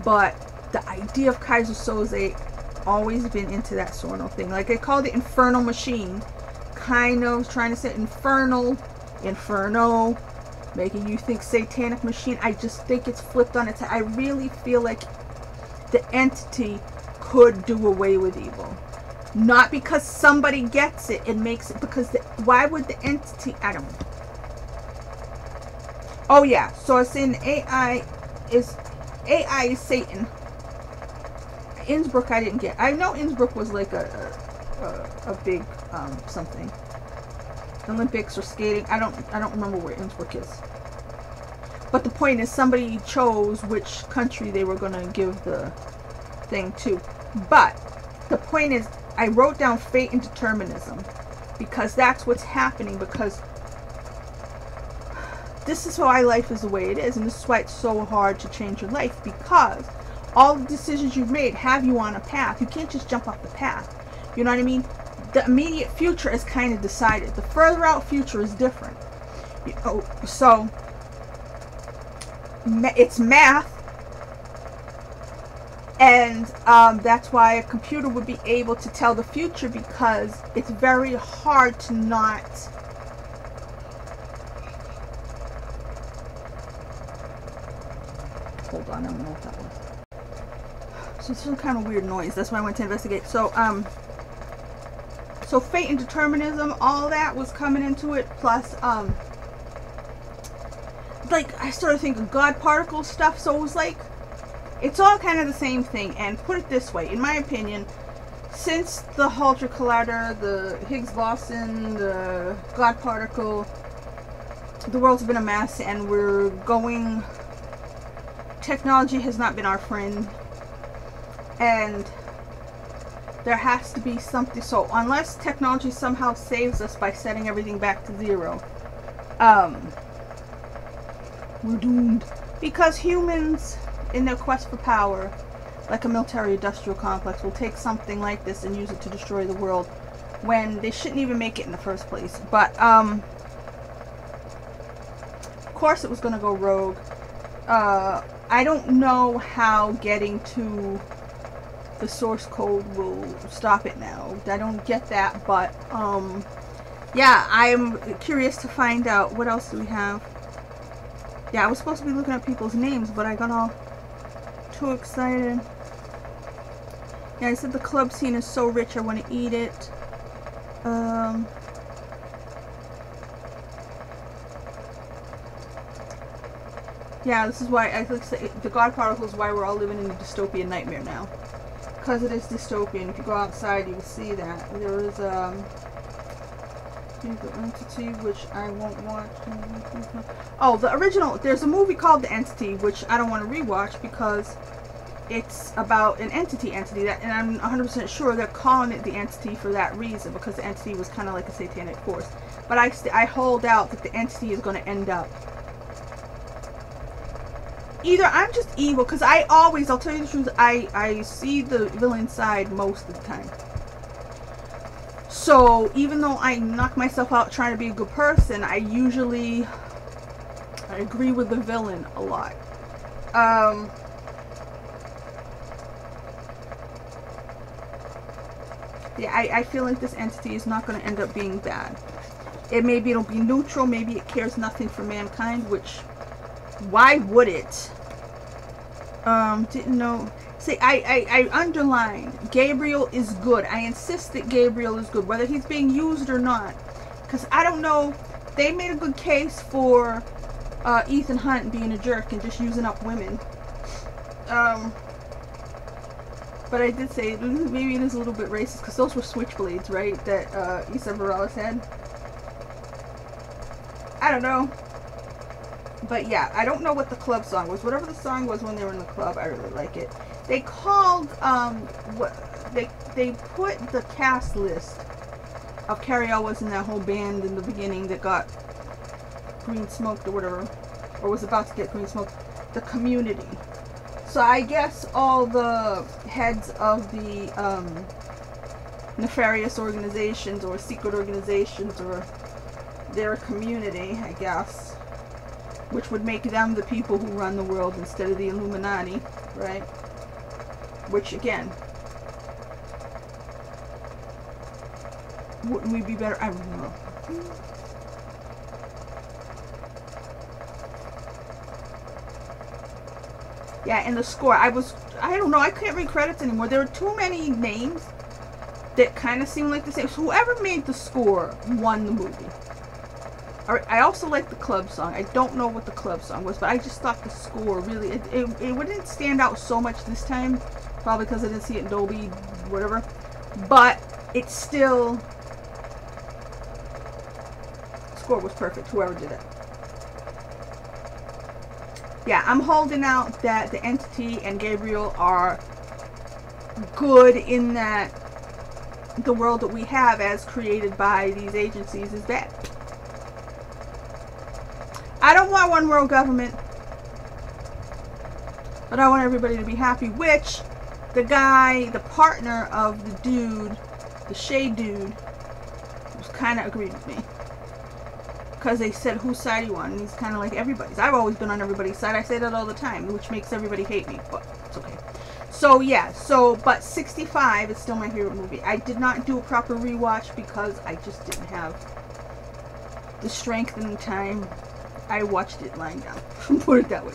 but the idea of Kaiser Soze always been into that sort of thing. Like they called it Infernal Machine, kind of trying to say Inferno, making you think Satanic Machine. I just think it's flipped on its head. I really feel like the entity could do away with evil. Not because somebody gets it, it makes it, because why would the entity, I don't know. Oh yeah, so I was saying AI is Satan. Innsbruck I didn't get. I know Innsbruck was like a big something. Olympics or skating. I don't remember where Innsbruck is. But the point is somebody chose which country they were going to give the thing to. But the point is I wrote down fate and determinism because that's what's happening, because this is why life is the way it is, and this is why it's so hard to change your life, because all the decisions you've made have you on a path. You can't just jump off the path. You know what I mean? The immediate future is kind of decided. The further out future is different. You know, so it's math, and that's why a computer would be able to tell the future, because it's very hard to not. Hold on, I don't know what that was. So it's some kind of weird noise. That's why I went to investigate. So so fate and determinism, all that was coming into it. Plus, like I started thinking God particle stuff. So it was like, it's all kind of the same thing. And put it this way, in my opinion, since the Hadron Collider, the Higgs boson, the God particle, the world's been a mess, and we're going. Technology has not been our friend. And there has to be something. So unless technology somehow saves us by setting everything back to zero, we're doomed. Because humans, in their quest for power, like a military-industrial complex, will take something like this and use it to destroy the world when they shouldn't even make it in the first place. But, of course it was going to go rogue. I don't know how getting to the source code will stop it now. I don't get that, but, yeah, I'm curious to find out. What else do we have? Yeah, I was supposed to be looking at people's names, but I got all too excited. Yeah, I said the club scene is so rich, I want to eat it. Yeah, this is why I like say the God particle is why we're all living in a dystopian nightmare now. Because it is dystopian. If you go outside, you will see that there is the Entity, which I won't watch. Oh, the original. There's a movie called The Entity, which I don't want to rewatch because it's about an entity that, and I'm 100% sure they're calling it The Entity for that reason, because the entity was kind of like a satanic force. But I hold out that the entity is going to end up. Either I'm just evil, because I'll tell you the truth, I see the villain side most of the time. So, even though I knock myself out trying to be a good person, I agree with the villain a lot. Yeah, I feel like this entity is not going to end up being bad. Maybe it'll be neutral, maybe it cares nothing for mankind, which, why would it? Didn't know. See, I underlined, Gabriel is good. I insist that Gabriel is good, whether he's being used or not. Because I don't know, they made a good case for Ethan Hunt being a jerk and just using up women. But I did say, maybe it is a little bit racist, because those were switchblades, right, that Issa Morales had. I don't know. But yeah, I don't know what the club song was. Whatever the song was when they were in the club, I really like it. They called, they put the cast list of Carrie Elwes in that whole band in the beginning that got green smoked or whatever, or was about to get green smoked, the Community. So I guess all the heads of the nefarious organizations or secret organizations or their community, I guess, which would make them the people who run the world instead of the Illuminati, right? Which, again, wouldn't we be better? I don't know. Yeah, and the score, I don't know, I can't read credits anymore. There are too many names that kind of seem like the same. So whoever made the score won the movie. I also like the club song. I don't know what the club song was, but I just thought the score really, it wouldn't stand out so much this time, probably because I didn't see it in Dolby, whatever, but it's still, the score was perfect, whoever did it. Yeah, I'm holding out that the Entity and Gabriel are good, in that the world that we have as created by these agencies is bad. I don't want one world government, but I want everybody to be happy, which the guy, the partner of the dude, the Shade dude, was kind of agreed with me. Because they said, whose side you on? And he's kind of like, everybody's. I've always been on everybody's side. I say that all the time, which makes everybody hate me, but it's okay. So, yeah. But 65 is still my favorite movie. I did not do a proper rewatch because I just didn't have the strength and the time. I watched it lying down. Put it that way.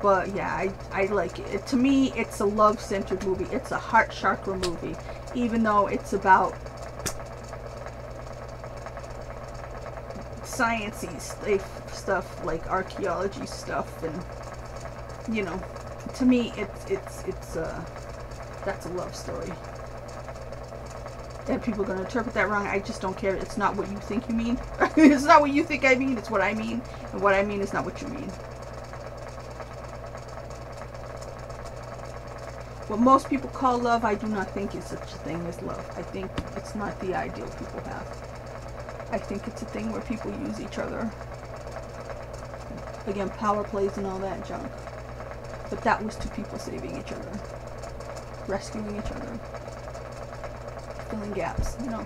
But, yeah, I like it. To me, it's a love-centered movie. It's a heart chakra movie. Even though it's about sciencey stuff, like archaeology stuff, and, you know, to me it's that's a love story. And people are going to interpret that wrong. I just don't care. It's not what you think you mean. It's not what you think I mean. It's what I mean, and what I mean is not what you mean. What most people call love, I do not think is such a thing as love. I think it's not the ideal people have. I think it's a thing where people use each other. Again, power plays and all that junk. But that was two people saving each other. rescuing each other, filling gaps, you know.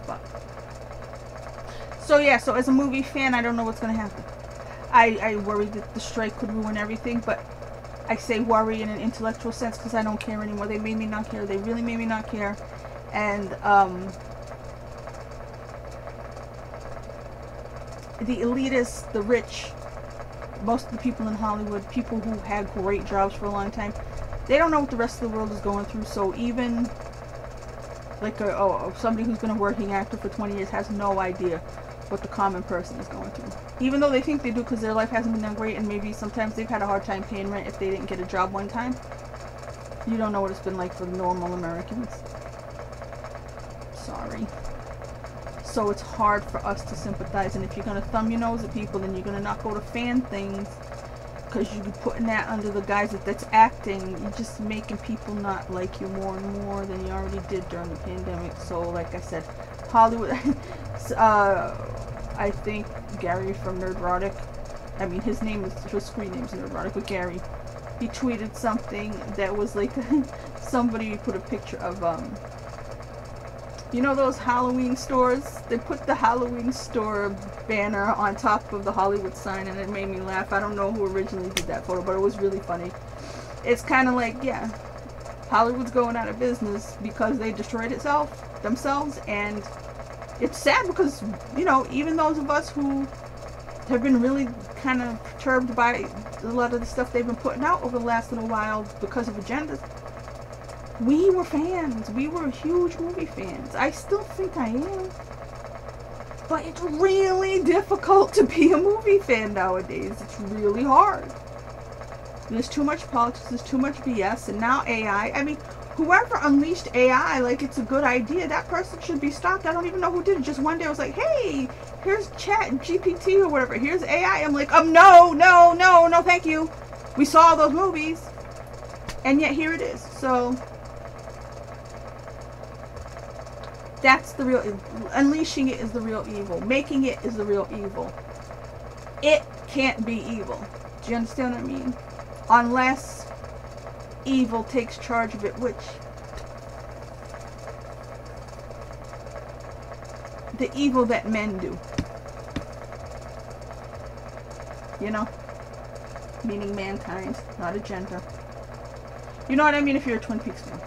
But so yeah, so as a movie fan, I don't know what's gonna happen. I worry that the strike could ruin everything, but I say worry in an intellectual sense because I don't care anymore. They made me not care. They really made me not care. And the elitists, the rich, most of the people in Hollywood, people who had great jobs for a long time, they don't know what the rest of the world is going through. So even like somebody who's been a working actor for 20 years has no idea what the common person is going through. Even though they think they do because their life hasn't been that great, and maybe sometimes they've had a hard time paying rent if they didn't get a job one time. You don't know what it's been like for normal Americans. Sorry. So it's hard for us to sympathize, and if you're going to thumb your nose at people, then you're going to not go to fan things because you're putting that under the guise that that's acting. You're just making people not like you more and more than you already did during the pandemic. So like I said, Hollywood, I think Gary from Nerdrotic, I mean his screen name is Nerdrotic, but Gary, he tweeted something that was like, somebody put a picture of, you know those Halloween stores? They put the Halloween store banner on top of the Hollywood sign, and it made me laugh. I don't know who originally did that photo, but it was really funny. It's kind of like, yeah, Hollywood's going out of business because they destroyed themselves, and it's sad because, you know, even those of us who have been really kind of perturbed by a lot of the stuff they've been putting out over the last little while because of agendas, we were fans. We were huge movie fans. I still think I am. But it's really difficult to be a movie fan nowadays. It's really hard. There's too much politics. There's too much BS. And now AI. I mean, whoever unleashed AI, like, it's a good idea. That person should be stopped. I don't even know who did it. Just one day I was like, hey, here's Chat GPT or whatever. Here's AI. I'm like, no, thank you. We saw those movies. And yet here it is. So that's the real, unleashing it is the real evil. Making it is the real evil. It can't be evil. Do you understand what I mean? Unless evil takes charge of it, which the evil that men do. You know? Meaning mankind, not a gender. You know what I mean if you're a Twin Peaks fan.